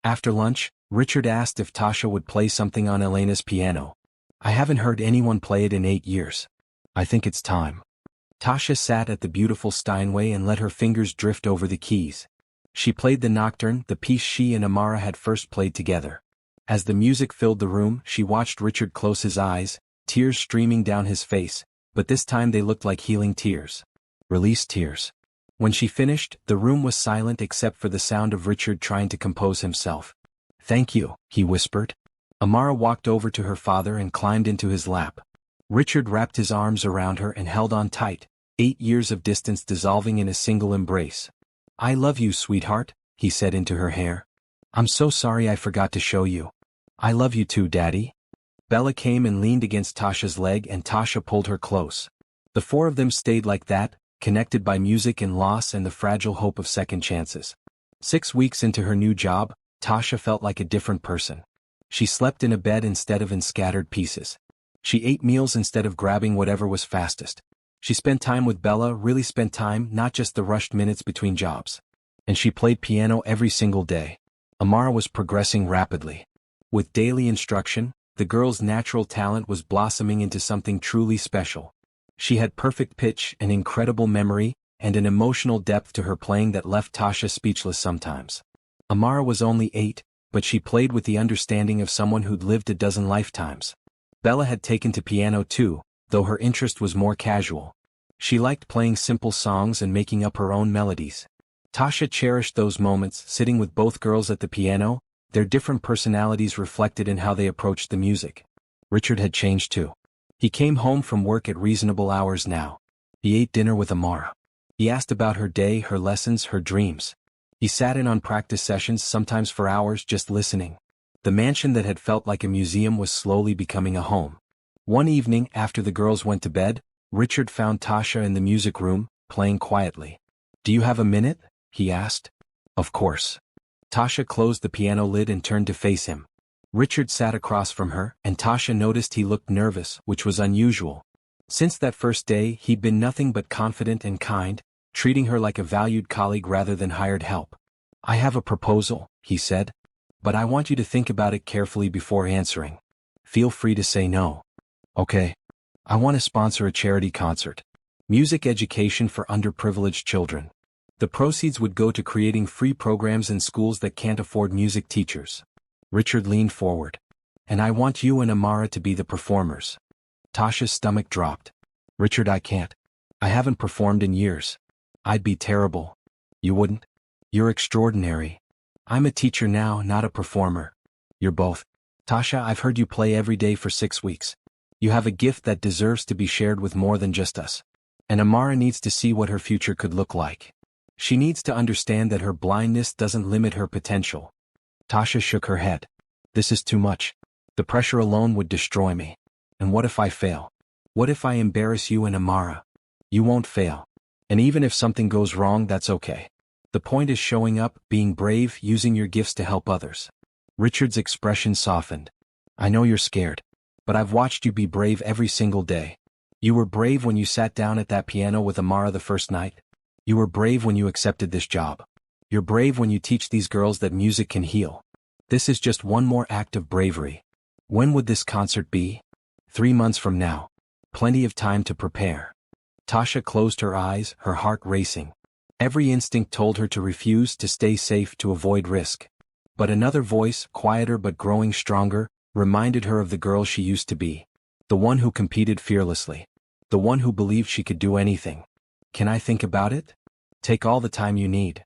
After lunch, Richard asked if Tasha would play something on Elena's piano. I haven't heard anyone play it in 8 years. I think it's time. Tasha sat at the beautiful Steinway and let her fingers drift over the keys. She played the Nocturne, the piece she and Amara had first played together. As the music filled the room, she watched Richard close his eyes, tears streaming down his face, but this time they looked like healing tears. Released tears. When she finished, the room was silent except for the sound of Richard trying to compose himself. "Thank you," he whispered. Amara walked over to her father and climbed into his lap. Richard wrapped his arms around her and held on tight, 8 years of distance dissolving in a single embrace. "I love you, sweetheart," he said into her hair. "I'm so sorry I forgot to show you. I love you too, Daddy." Bella came and leaned against Tasha's leg and Tasha pulled her close. The four of them stayed like that, connected by music and loss and the fragile hope of second chances. 6 weeks into her new job, Tasha felt like a different person. She slept in a bed instead of in scattered pieces. She ate meals instead of grabbing whatever was fastest. She spent time with Bella, really spent time, not just the rushed minutes between jobs. And she played piano every single day. Amara was progressing rapidly. With daily instruction, the girl's natural talent was blossoming into something truly special. She had perfect pitch, an incredible memory, and an emotional depth to her playing that left Tasha speechless sometimes. Amara was only 8, but she played with the understanding of someone who'd lived a dozen lifetimes. Bella had taken to piano too, though her interest was more casual. She liked playing simple songs and making up her own melodies. Tasha cherished those moments, sitting with both girls at the piano, their different personalities reflected in how they approached the music. Richard had changed too. He came home from work at reasonable hours now. He ate dinner with Amara. He asked about her day, her lessons, her dreams. He sat in on practice sessions, sometimes for hours, just listening. The mansion that had felt like a museum was slowly becoming a home. One evening, after the girls went to bed, Richard found Tasha in the music room, playing quietly. "Do you have a minute?" he asked. "Of course." Tasha closed the piano lid and turned to face him. Richard sat across from her, and Tasha noticed he looked nervous, which was unusual. Since that first day, he'd been nothing but confident and kind, treating her like a valued colleague rather than hired help. "I have a proposal," he said. "But I want you to think about it carefully before answering. Feel free to say no." "Okay. I want to sponsor a charity concert. Music education for underprivileged children. The proceeds would go to creating free programs in schools that can't afford music teachers." Richard leaned forward. "And I want you and Amara to be the performers." Tasha's stomach dropped. "Richard, I can't. I haven't performed in years. I'd be terrible." "You wouldn't? You're extraordinary. I'm a teacher now, not a performer." "You're both. Tasha, I've heard you play every day for 6 weeks. You have a gift that deserves to be shared with more than just us. And Amara needs to see what her future could look like. She needs to understand that her blindness doesn't limit her potential." Tasha shook her head. "This is too much. The pressure alone would destroy me. And what if I fail? What if I embarrass you and Amara? You won't fail. And even if something goes wrong, that's okay. The point is showing up, being brave, using your gifts to help others." Richard's expression softened. "I know you're scared. But I've watched you be brave every single day. You were brave when you sat down at that piano with Amara the first night. You were brave when you accepted this job. You're brave when you teach these girls that music can heal. This is just one more act of bravery. When would this concert be?" 3 months from now. Plenty of time to prepare." Tasha closed her eyes, her heart racing. Every instinct told her to refuse, to stay safe, to avoid risk. But another voice, quieter but growing stronger, reminded her of the girl she used to be. The one who competed fearlessly. The one who believed she could do anything. "Can I think about it?" "Take all the time you need."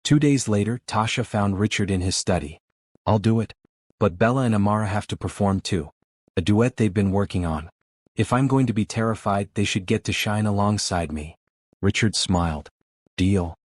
2 days later, Tasha found Richard in his study. "I'll do it. But Bella and Amara have to perform too. A duet they've been working on. If I'm going to be terrified, they should get to shine alongside me." Richard smiled. "Deal."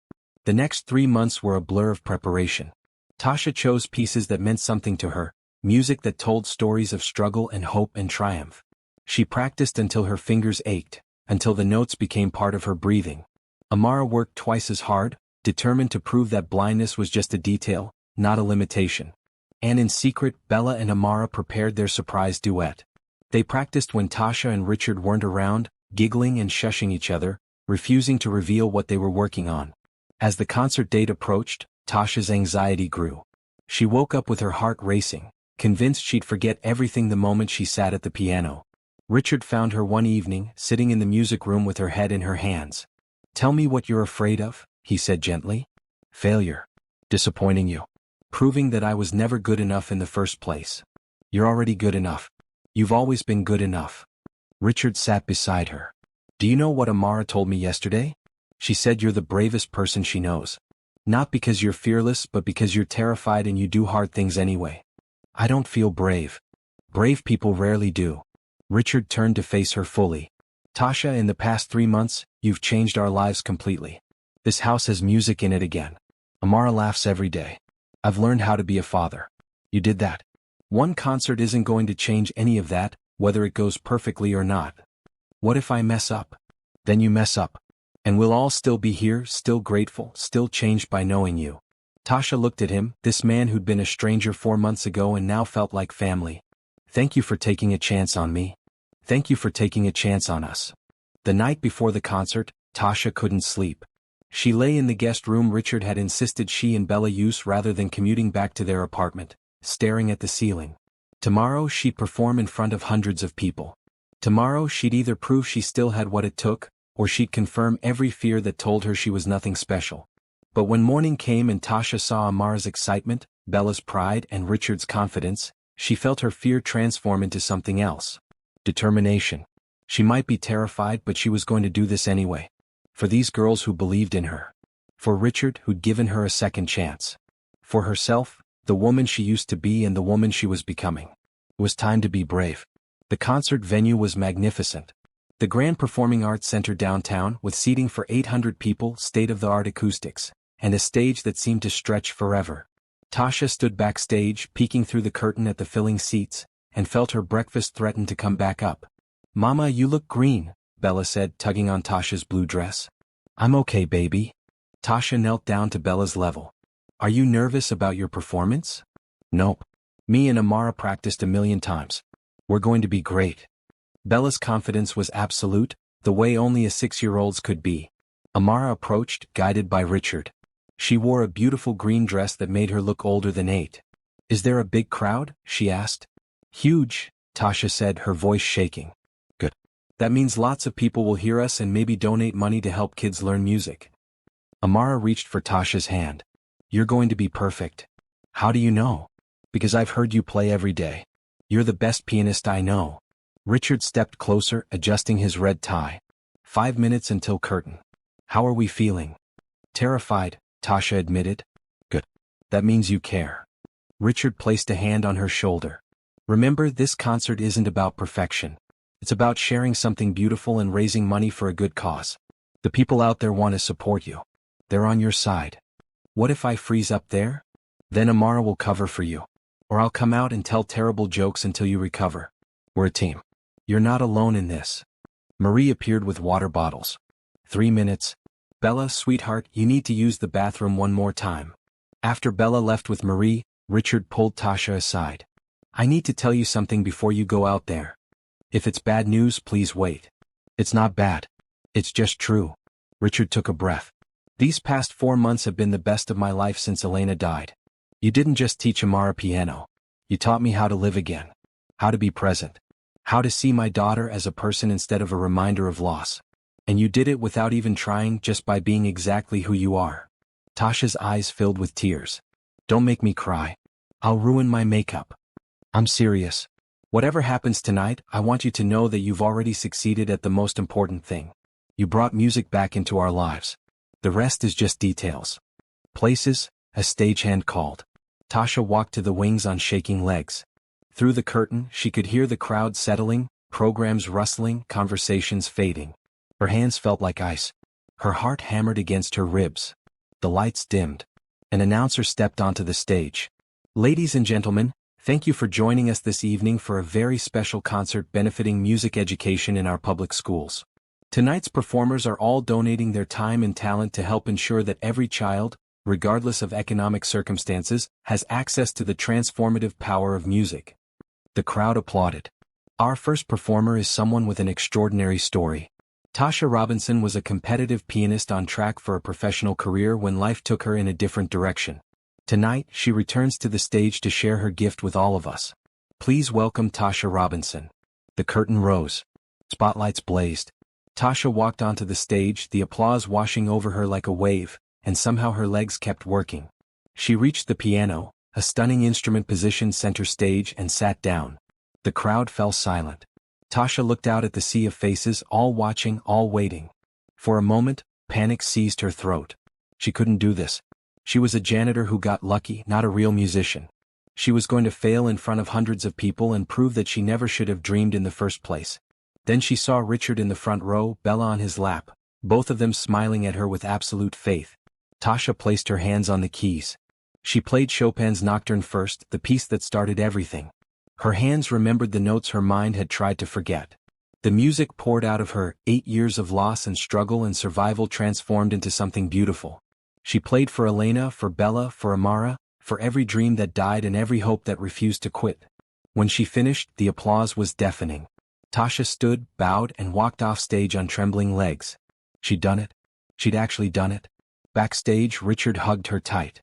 The next 3 months were a blur of preparation. Tasha chose pieces that meant something to her, music that told stories of struggle and hope and triumph. She practiced until her fingers ached, until the notes became part of her breathing. Amara worked twice as hard, determined to prove that blindness was just a detail, not a limitation. And in secret, Bella and Amara prepared their surprise duet. They practiced when Tasha and Richard weren't around, giggling and shushing each other, refusing to reveal what they were working on. As the concert date approached, Tasha's anxiety grew. She woke up with her heart racing, convinced she'd forget everything the moment she sat at the piano. Richard found her one evening, sitting in the music room with her head in her hands. "Tell me what you're afraid of," he said gently. "Failure. Disappointing you. Proving that I was never good enough in the first place." "You're already good enough. You've always been good enough." Richard sat beside her. "Do you know what Amara told me yesterday? She said you're the bravest person she knows. Not because you're fearless, but because you're terrified and you do hard things anyway." "I don't feel brave." "Brave people rarely do." Richard turned to face her fully. "Tasha, in the past 3 months, you've changed our lives completely. This house has music in it again. Amara laughs every day. I've learned how to be a father. You did that. One concert isn't going to change any of that, whether it goes perfectly or not. What if I mess up?" "Then you mess up. And we'll all still be here, still grateful, still changed by knowing you." Tasha looked at him, this man who'd been a stranger 4 months ago and now felt like family. "Thank you for taking a chance on me. Thank you for taking a chance on us." The night before the concert, Tasha couldn't sleep. She lay in the guest room Richard had insisted she and Bella use rather than commuting back to their apartment, staring at the ceiling. Tomorrow she'd perform in front of hundreds of people. Tomorrow she'd either prove she still had what it took, or she'd confirm every fear that told her she was nothing special. But when morning came and Tasha saw Amara's excitement, Bella's pride and Richard's confidence, she felt her fear transform into something else. Determination. She might be terrified, but she was going to do this anyway. For these girls who believed in her. For Richard, who'd given her a second chance. For herself, the woman she used to be and the woman she was becoming. It was time to be brave. The concert venue was magnificent. The Grand Performing Arts Center downtown, with seating for 800 people, state-of-the-art acoustics, and a stage that seemed to stretch forever. Tasha stood backstage, peeking through the curtain at the filling seats, and felt her breakfast threaten to come back up. "Mama, you look green," Bella said, tugging on Tasha's blue dress. "I'm okay, baby." Tasha knelt down to Bella's level. "Are you nervous about your performance?" "Nope. Me and Amara practiced a million times. We're going to be great." Bella's confidence was absolute, the way only a 6-year-old's could be. Amara approached, guided by Richard. She wore a beautiful green dress that made her look older than 8. "Is there a big crowd?" she asked. "Huge," Tasha said, her voice shaking. "Good. That means lots of people will hear us and maybe donate money to help kids learn music." Amara reached for Tasha's hand. "You're going to be perfect." "How do you know?" "Because I've heard you play every day. You're the best pianist I know." Richard stepped closer, adjusting his red tie. 5 minutes until curtain. "How are we feeling?" "Terrified," Tasha admitted. "Good. That means you care." Richard placed a hand on her shoulder. "Remember, this concert isn't about perfection. It's about sharing something beautiful and raising money for a good cause. The people out there want to support you. They're on your side. What if I freeze up there? Then Amara will cover for you. Or I'll come out and tell terrible jokes until you recover. We're a team. You're not alone in this." Marie appeared with water bottles. 3 minutes. "Bella, sweetheart, you need to use the bathroom one more time." After Bella left with Marie, Richard pulled Tasha aside. "I need to tell you something before you go out there. If it's bad news, please wait." "It's not bad. It's just true." Richard took a breath. "These past 4 months have been the best of my life since Elena died. You didn't just teach Amara piano. You taught me how to live again. How to be present. How to see my daughter as a person instead of a reminder of loss. And you did it without even trying, just by being exactly who you are." Tasha's eyes filled with tears. "Don't make me cry. I'll ruin my makeup. I'm serious. Whatever happens tonight, I want you to know that you've already succeeded at the most important thing. You brought music back into our lives. The rest is just details." "Places," a stagehand called. Tasha walked to the wings on shaking legs. Through the curtain, she could hear the crowd settling, programs rustling, conversations fading. Her hands felt like ice. Her heart hammered against her ribs. The lights dimmed. An announcer stepped onto the stage. "Ladies and gentlemen, thank you for joining us this evening for a very special concert benefiting music education in our public schools. Tonight's performers are all donating their time and talent to help ensure that every child, regardless of economic circumstances, has access to the transformative power of music. The crowd applauded. Our first performer is someone with an extraordinary story. Tasha Robinson was a competitive pianist on track for a professional career when life took her in a different direction. Tonight, she returns to the stage to share her gift with all of us. Please welcome Tasha Robinson. The curtain rose. Spotlights blazed. Tasha walked onto the stage, the applause washing over her like a wave, and somehow her legs kept working. She reached the piano, a stunning instrument positioned center stage, and sat down. The crowd fell silent. Tasha looked out at the sea of faces, all watching, all waiting. For a moment, panic seized her throat. She couldn't do this. She was a janitor who got lucky, not a real musician. She was going to fail in front of hundreds of people and prove that she never should have dreamed in the first place. Then she saw Richard in the front row, Bella on his lap, both of them smiling at her with absolute faith. Tasha placed her hands on the keys. She played Chopin's Nocturne first, the piece that started everything. Her hands remembered the notes her mind had tried to forget. The music poured out of her, 8 years of loss and struggle and survival transformed into something beautiful. She played for Elena, for Bella, for Amara, for every dream that died and every hope that refused to quit. When she finished, the applause was deafening. Tasha stood, bowed, and walked off stage on trembling legs. She'd done it. She'd actually done it. Backstage, Richard hugged her tight.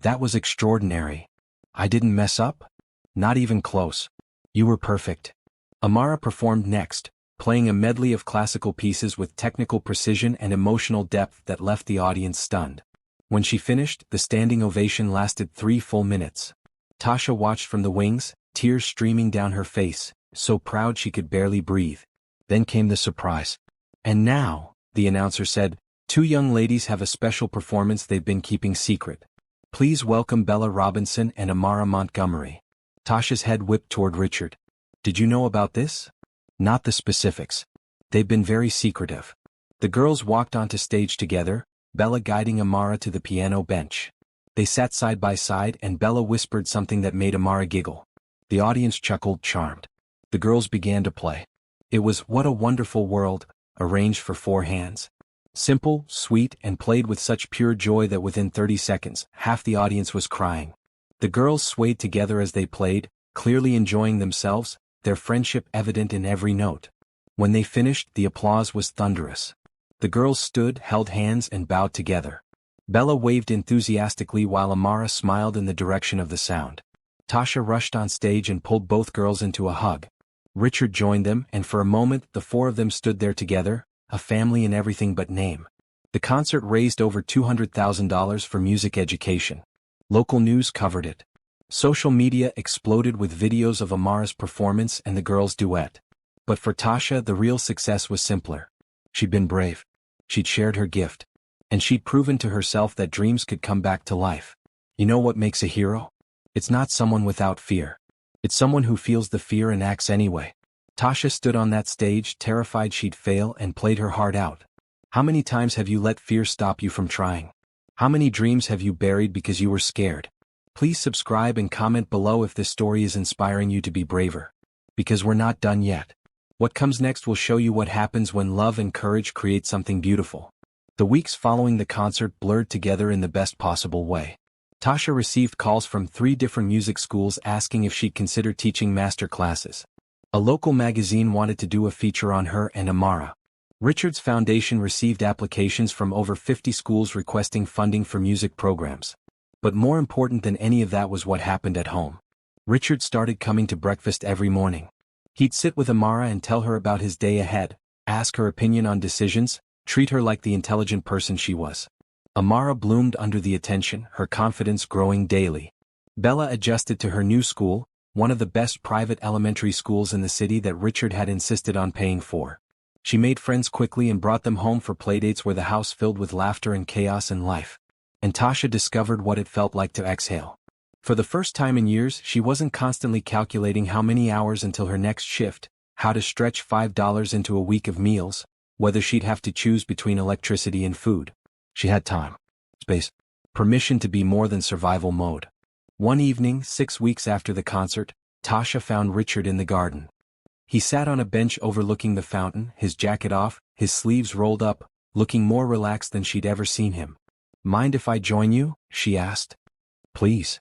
That was extraordinary. I didn't mess up? Not even close. You were perfect. Amara performed next, playing a medley of classical pieces with technical precision and emotional depth that left the audience stunned. When she finished, the standing ovation lasted 3 full minutes. Tasha watched from the wings, tears streaming down her face, so proud she could barely breathe. Then came the surprise. And now, the announcer said, 2 young ladies have a special performance they've been keeping secret. Please welcome Bella Robinson and Amara Montgomery. Tasha's head whipped toward Richard. Did you know about this? Not the specifics. They've been very secretive. The girls walked onto stage together, Bella guiding Amara to the piano bench. They sat side by side and Bella whispered something that made Amara giggle. The audience chuckled, charmed. The girls began to play. It was What a Wonderful World, arranged for 4 hands. Simple, sweet, and played with such pure joy that within 30 seconds, half the audience was crying. The girls swayed together as they played, clearly enjoying themselves, their friendship evident in every note. When they finished, the applause was thunderous. The girls stood, held hands, and bowed together. Bella waved enthusiastically while Amara smiled in the direction of the sound. Tasha rushed on stage and pulled both girls into a hug. Richard joined them, and for a moment the 4 of them stood there together, a family in everything but name. The concert raised over $200,000 for music education. Local news covered it. Social media exploded with videos of Amara's performance and the girls' duet. But for Tasha, the real success was simpler. She'd been brave. She'd shared her gift. And she'd proven to herself that dreams could come back to life. You know what makes a hero? It's not someone without fear. It's someone who feels the fear and acts anyway. Tasha stood on that stage, terrified she'd fail, and played her heart out. How many times have you let fear stop you from trying? How many dreams have you buried because you were scared? Please subscribe and comment below if this story is inspiring you to be braver. Because we're not done yet. What comes next will show you what happens when love and courage create something beautiful. The weeks following the concert blurred together in the best possible way. Tasha received calls from 3 different music schools asking if she'd consider teaching master classes. A local magazine wanted to do a feature on her and Amara. Richard's Foundation received applications from over 50 schools requesting funding for music programs. But more important than any of that was what happened at home. Richard started coming to breakfast every morning. He'd sit with Amara and tell her about his day ahead, ask her opinion on decisions, treat her like the intelligent person she was. Amara bloomed under the attention, her confidence growing daily. Bella adjusted to her new school, one of the best private elementary schools in the city that Richard had insisted on paying for. She made friends quickly and brought them home for playdates where the house filled with laughter and chaos and life. And Tasha discovered what it felt like to exhale. For the first time in years, she wasn't constantly calculating how many hours until her next shift, how to stretch $5 into a week of meals, whether she'd have to choose between electricity and food. She had time, space, permission to be more than survival mode. One evening, 6 weeks after the concert, Tasha found Richard in the garden. He sat on a bench overlooking the fountain, his jacket off, his sleeves rolled up, looking more relaxed than she'd ever seen him. "Mind if I join you?" she asked. "Please."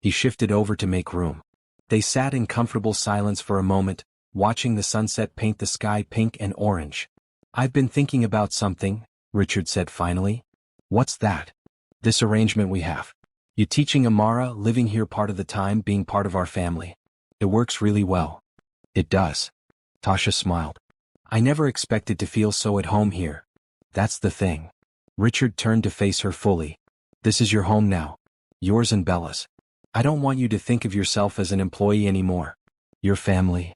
He shifted over to make room. They sat in comfortable silence for a moment, watching the sunset paint the sky pink and orange. "I've been thinking about something," Richard said finally. "What's that?" "This arrangement we have. You teaching Amara, living here part of the time, being part of our family. It works really well." "It does." Tasha smiled. "I never expected to feel so at home here. That's the thing." Richard turned to face her fully. "This is your home now. Yours and Bella's. I don't want you to think of yourself as an employee anymore. Your family."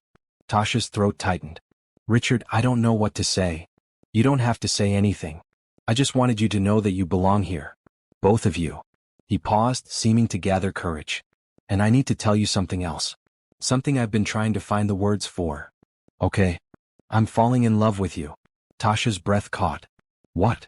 Tasha's throat tightened. "Richard, I don't know what to say." "You don't have to say anything. I just wanted you to know that you belong here. Both of you." He paused, seeming to gather courage. "And I need to tell you something else. Something I've been trying to find the words for." "Okay. I'm falling in love with you." Tasha's breath caught. "What?"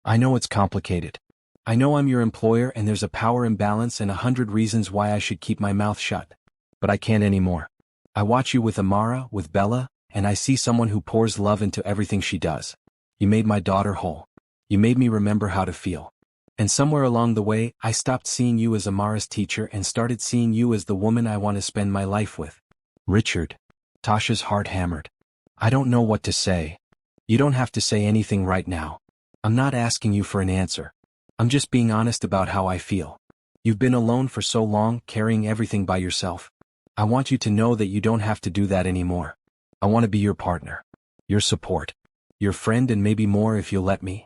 "I know it's complicated. I know I'm your employer and there's a power imbalance and 100 reasons why I should keep my mouth shut. But I can't anymore. I watch you with Amara, with Bella, and I see someone who pours love into everything she does. You made my daughter whole. You made me remember how to feel. And somewhere along the way, I stopped seeing you as Amara's teacher and started seeing you as the woman I want to spend my life with." "Richard." Tasha's heart hammered. "I don't know what to say." "You don't have to say anything right now. I'm not asking you for an answer. I'm just being honest about how I feel. You've been alone for so long, carrying everything by yourself. I want you to know that you don't have to do that anymore. I want to be your partner, your support, your friend, and maybe more if you'll let me."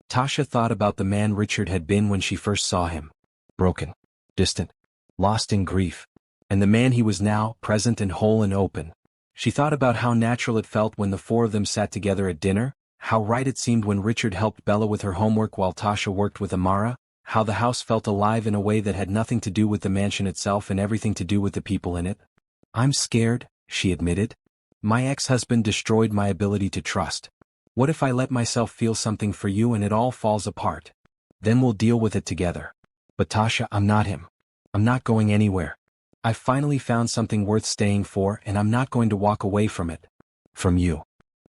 Tasha thought about the man Richard had been when she first saw him. Broken, distant, lost in grief. And the man he was now, present and whole and open. She thought about how natural it felt when the four of them sat together at dinner, how right it seemed when Richard helped Bella with her homework while Tasha worked with Amara, how the house felt alive in a way that had nothing to do with the mansion itself and everything to do with the people in it. "I'm scared," she admitted. "My ex-husband destroyed my ability to trust. What if I let myself feel something for you and it all falls apart? Then we'll deal with it together." "But Tasha, I'm not him. I'm not going anywhere. I've finally found something worth staying for and I'm not going to walk away from it. From you.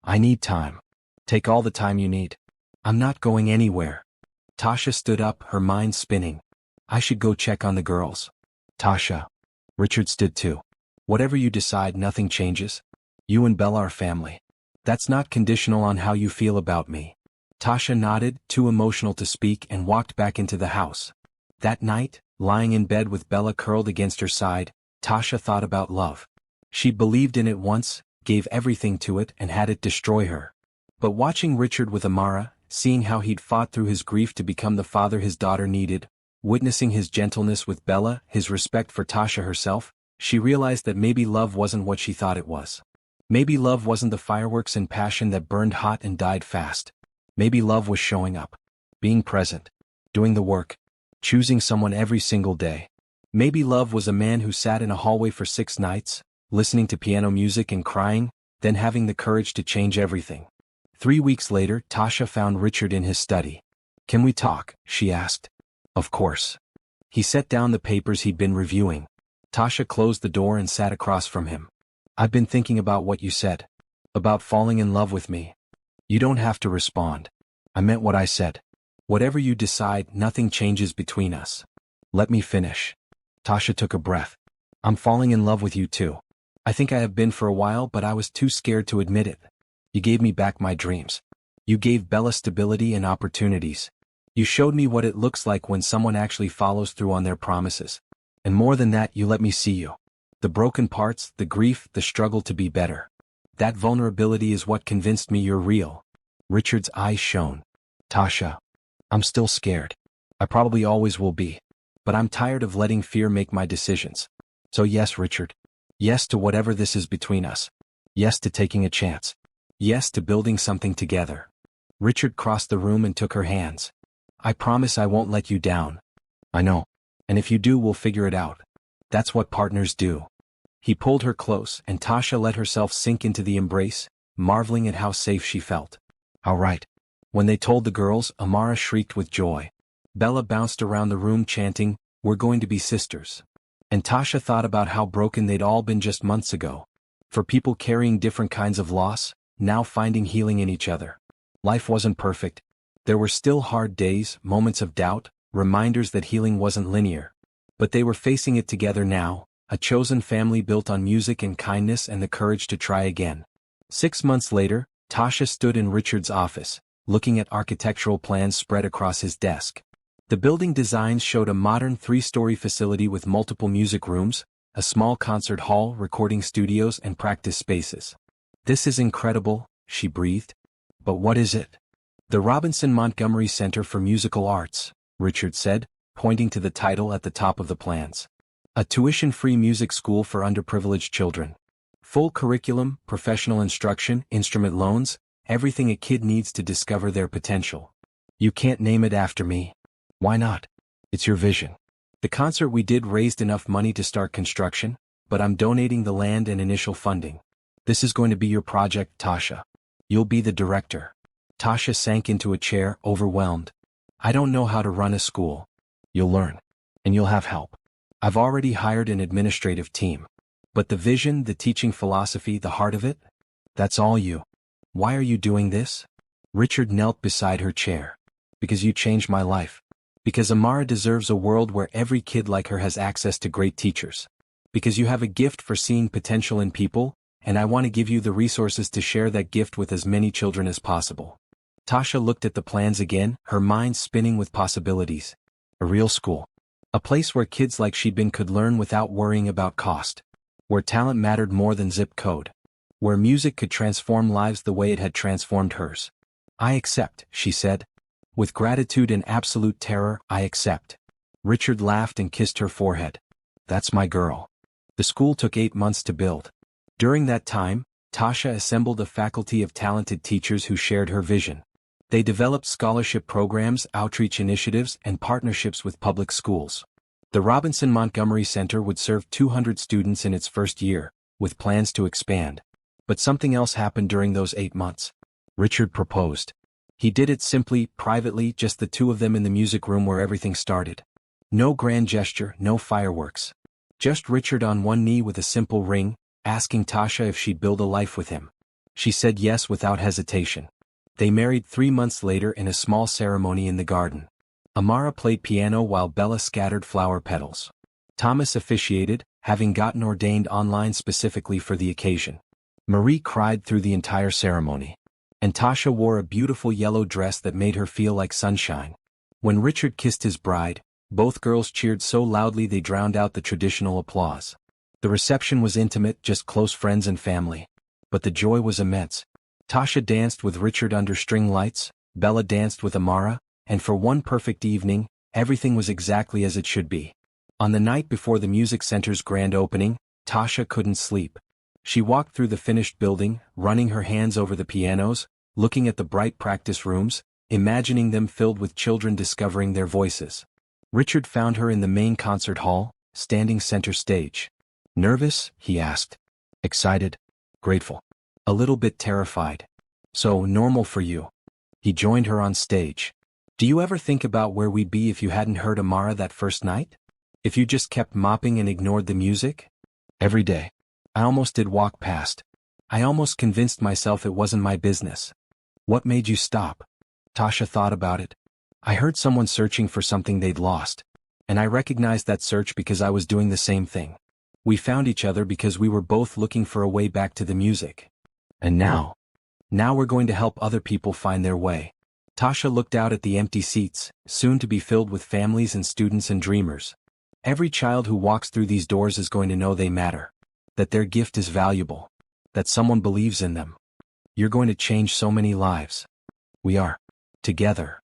I need time. Take all the time you need. I'm not going anywhere." Tasha stood up, her mind spinning. "I should go check on the girls." "Tasha." Richard stood too. "Whatever you decide, nothing changes. You and Bella are family. That's not conditional on how you feel about me." Tasha nodded, too emotional to speak, and walked back into the house. That night, lying in bed with Bella curled against her side, Tasha thought about love. She believed in it once, gave everything to it, and had it destroy her. But watching Richard with Amara, seeing how he'd fought through his grief to become the father his daughter needed, witnessing his gentleness with Bella, his respect for Tasha herself, she realized that maybe love wasn't what she thought it was. Maybe love wasn't the fireworks and passion that burned hot and died fast. Maybe love was showing up, being present, doing the work, choosing someone every single day. Maybe love was a man who sat in a hallway for 6 nights, listening to piano music and crying, then having the courage to change everything. 3 weeks later, Tasha found Richard in his study. "Can we talk?" she asked. "Of course." He set down the papers he'd been reviewing. Tasha closed the door and sat across from him. "I've been thinking about what you said. About falling in love with me." "You don't have to respond. I meant what I said. Whatever you decide, nothing changes between us. Let me finish." Tasha took a breath. "I'm falling in love with you too. I think I have been for a while, but I was too scared to admit it. You gave me back my dreams. You gave Bella stability and opportunities. You showed me what it looks like when someone actually follows through on their promises. And more than that, you let me see you. The broken parts, the grief, the struggle to be better. That vulnerability is what convinced me you're real." Richard's eyes shone. "Tasha, I'm still scared. I probably always will be. But I'm tired of letting fear make my decisions. So yes, Richard. Yes to whatever this is between us. Yes to taking a chance. Yes to building something together." Richard crossed the room and took her hands. "I promise I won't let you down." "I know. And if you do, we'll figure it out. That's what partners do." He pulled her close, and Tasha let herself sink into the embrace, marveling at how safe she felt. "All right." When they told the girls, Amara shrieked with joy. Bella bounced around the room chanting, "We're going to be sisters." And Tasha thought about how broken they'd all been just months ago. For people carrying different kinds of loss, now finding healing in each other. Life wasn't perfect. There were still hard days, moments of doubt, reminders that healing wasn't linear. But they were facing it together now, a chosen family built on music and kindness and the courage to try again. 6 months later, Tasha stood in Richard's office, looking at architectural plans spread across his desk. The building designs showed a modern 3-story facility with multiple music rooms, a small concert hall, recording studios, and practice spaces. "This is incredible," she breathed. "But what is it?" "The Robinson Montgomery Center for Musical Arts," Richard said, pointing to the title at the top of the plans. "A tuition-free music school for underprivileged children. Full curriculum, professional instruction, instrument loans, everything a kid needs to discover their potential." "You can't name it after me." "Why not? It's your vision." "The concert we did raised enough money to start construction, but I'm donating the land and initial funding. This is going to be your project, Tasha. You'll be the director." Tasha sank into a chair, overwhelmed. "I don't know how to run a school." "You'll learn. And you'll have help. I've already hired an administrative team. But the vision, the teaching philosophy, the heart of it? That's all you. Why are you doing this?" Richard knelt beside her chair. "Because you changed my life. Because Amara deserves a world where every kid like her has access to great teachers. Because you have a gift for seeing potential in people, and I want to give you the resources to share that gift with as many children as possible." Tasha looked at the plans again, her mind spinning with possibilities. A real school. A place where kids like she'd been could learn without worrying about cost. Where talent mattered more than zip code. Where music could transform lives the way it had transformed hers. "I accept," she said. "With gratitude and absolute terror, I accept." Richard laughed and kissed her forehead. "That's my girl." The school took 8 months to build. During that time, Tasha assembled a faculty of talented teachers who shared her vision. They developed scholarship programs, outreach initiatives, and partnerships with public schools. The Robinson Montgomery Center would serve 200 students in its first year, with plans to expand. But something else happened during those 8 months. Richard proposed. He did it simply, privately, just the two of them in the music room where everything started. No grand gesture, no fireworks. Just Richard on one knee with a simple ring, asking Tasha if she'd build a life with him. She said yes without hesitation. They married 3 months later in a small ceremony in the garden. Amara played piano while Bella scattered flower petals. Thomas officiated, having gotten ordained online specifically for the occasion. Marie cried through the entire ceremony. And Tasha wore a beautiful yellow dress that made her feel like sunshine. When Richard kissed his bride, both girls cheered so loudly they drowned out the traditional applause. The reception was intimate, just close friends and family. But the joy was immense. Tasha danced with Richard under string lights, Bella danced with Amara, and for one perfect evening, everything was exactly as it should be. On the night before the music center's grand opening, Tasha couldn't sleep. She walked through the finished building, running her hands over the pianos, looking at the bright practice rooms, imagining them filled with children discovering their voices. Richard found her in the main concert hall, standing center stage. "Nervous?" he asked. "Excited? Grateful. A little bit terrified. So normal for you." He joined her on stage. "Do you ever think about where we'd be if you hadn't heard Amara that first night? If you just kept mopping and ignored the music?" "Every day. I almost did walk past. I almost convinced myself it wasn't my business." "What made you stop?" Tasha thought about it. "I heard someone searching for something they'd lost. And I recognized that search because I was doing the same thing. We found each other because we were both looking for a way back to the music. And now we're going to help other people find their way." Tasha looked out at the empty seats, soon to be filled with families and students and dreamers. Every child who walks through these doors is going to know they matter. That their gift is valuable. That someone believes in them. You're going to change so many lives. We are. Together.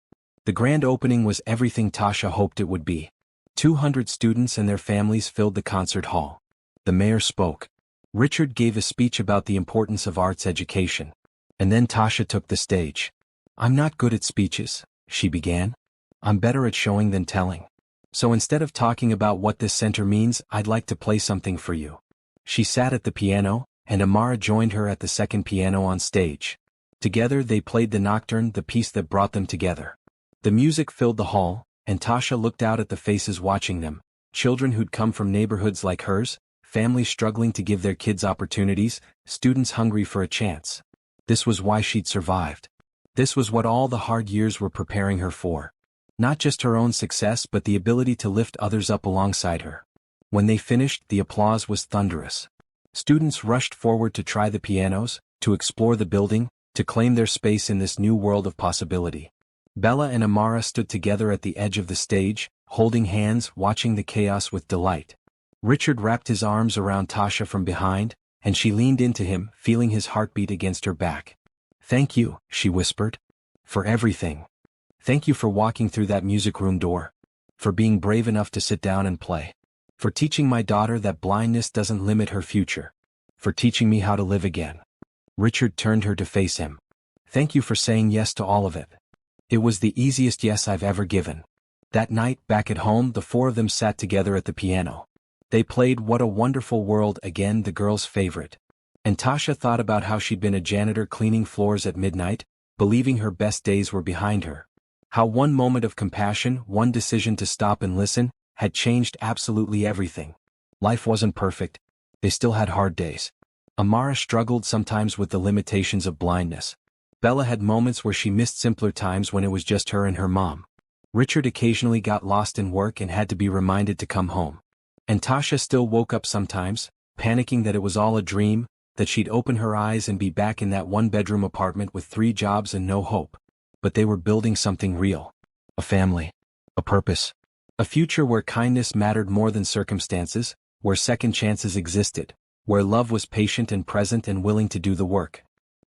The grand opening was everything Tasha hoped it would be. 200 students and their families filled the concert hall. The mayor spoke. Richard gave a speech about the importance of arts education. And then Tasha took the stage. "I'm not good at speeches," she began. "I'm better at showing than telling. So instead of talking about what this center means, I'd like to play something for you." She sat at the piano, and Amara joined her at the second piano on stage. Together they played the Nocturne, the piece that brought them together. The music filled the hall, and Tasha looked out at the faces watching them, children who'd come from neighborhoods like hers, families struggling to give their kids opportunities, students hungry for a chance. This was why she'd survived. This was what all the hard years were preparing her for. Not just her own success but the ability to lift others up alongside her. When they finished, the applause was thunderous. Students rushed forward to try the pianos, to explore the building, to claim their space in this new world of possibility. Bella and Amara stood together at the edge of the stage, holding hands, watching the chaos with delight. Richard wrapped his arms around Tasha from behind, and she leaned into him, feeling his heartbeat against her back. "Thank you," she whispered. "For everything. Thank you for walking through that music room door. For being brave enough to sit down and play. For teaching my daughter that blindness doesn't limit her future. For teaching me how to live again." Richard turned her to face him. "Thank you for saying yes to all of it. It was the easiest yes I've ever given." That night, back at home, the four of them sat together at the piano. They played What a Wonderful World, again the girls' favorite. And Tasha thought about how she'd been a janitor cleaning floors at midnight, believing her best days were behind her. How one moment of compassion, one decision to stop and listen, had changed absolutely everything. Life wasn't perfect. They still had hard days. Amara struggled sometimes with the limitations of blindness. Bella had moments where she missed simpler times when it was just her and her mom. Richard occasionally got lost in work and had to be reminded to come home. And Tasha still woke up sometimes, panicking that it was all a dream, that she'd open her eyes and be back in that one-bedroom apartment with 3 jobs and no hope. But they were building something real. A family. A purpose. A future where kindness mattered more than circumstances, where second chances existed, where love was patient and present and willing to do the work.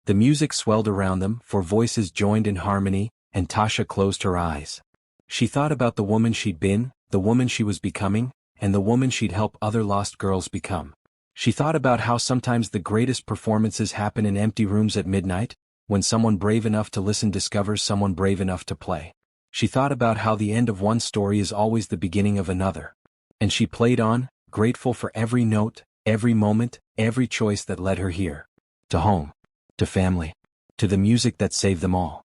The music swelled around them, for voices joined in harmony, and Tasha closed her eyes. She thought about the woman she'd been, the woman she was becoming, and the woman she'd help other lost girls become. She thought about how sometimes the greatest performances happen in empty rooms at midnight, when someone brave enough to listen discovers someone brave enough to play. She thought about how the end of one story is always the beginning of another. And she played on, grateful for every note, every moment, every choice that led her here. To home. To family. To the music that saved them all.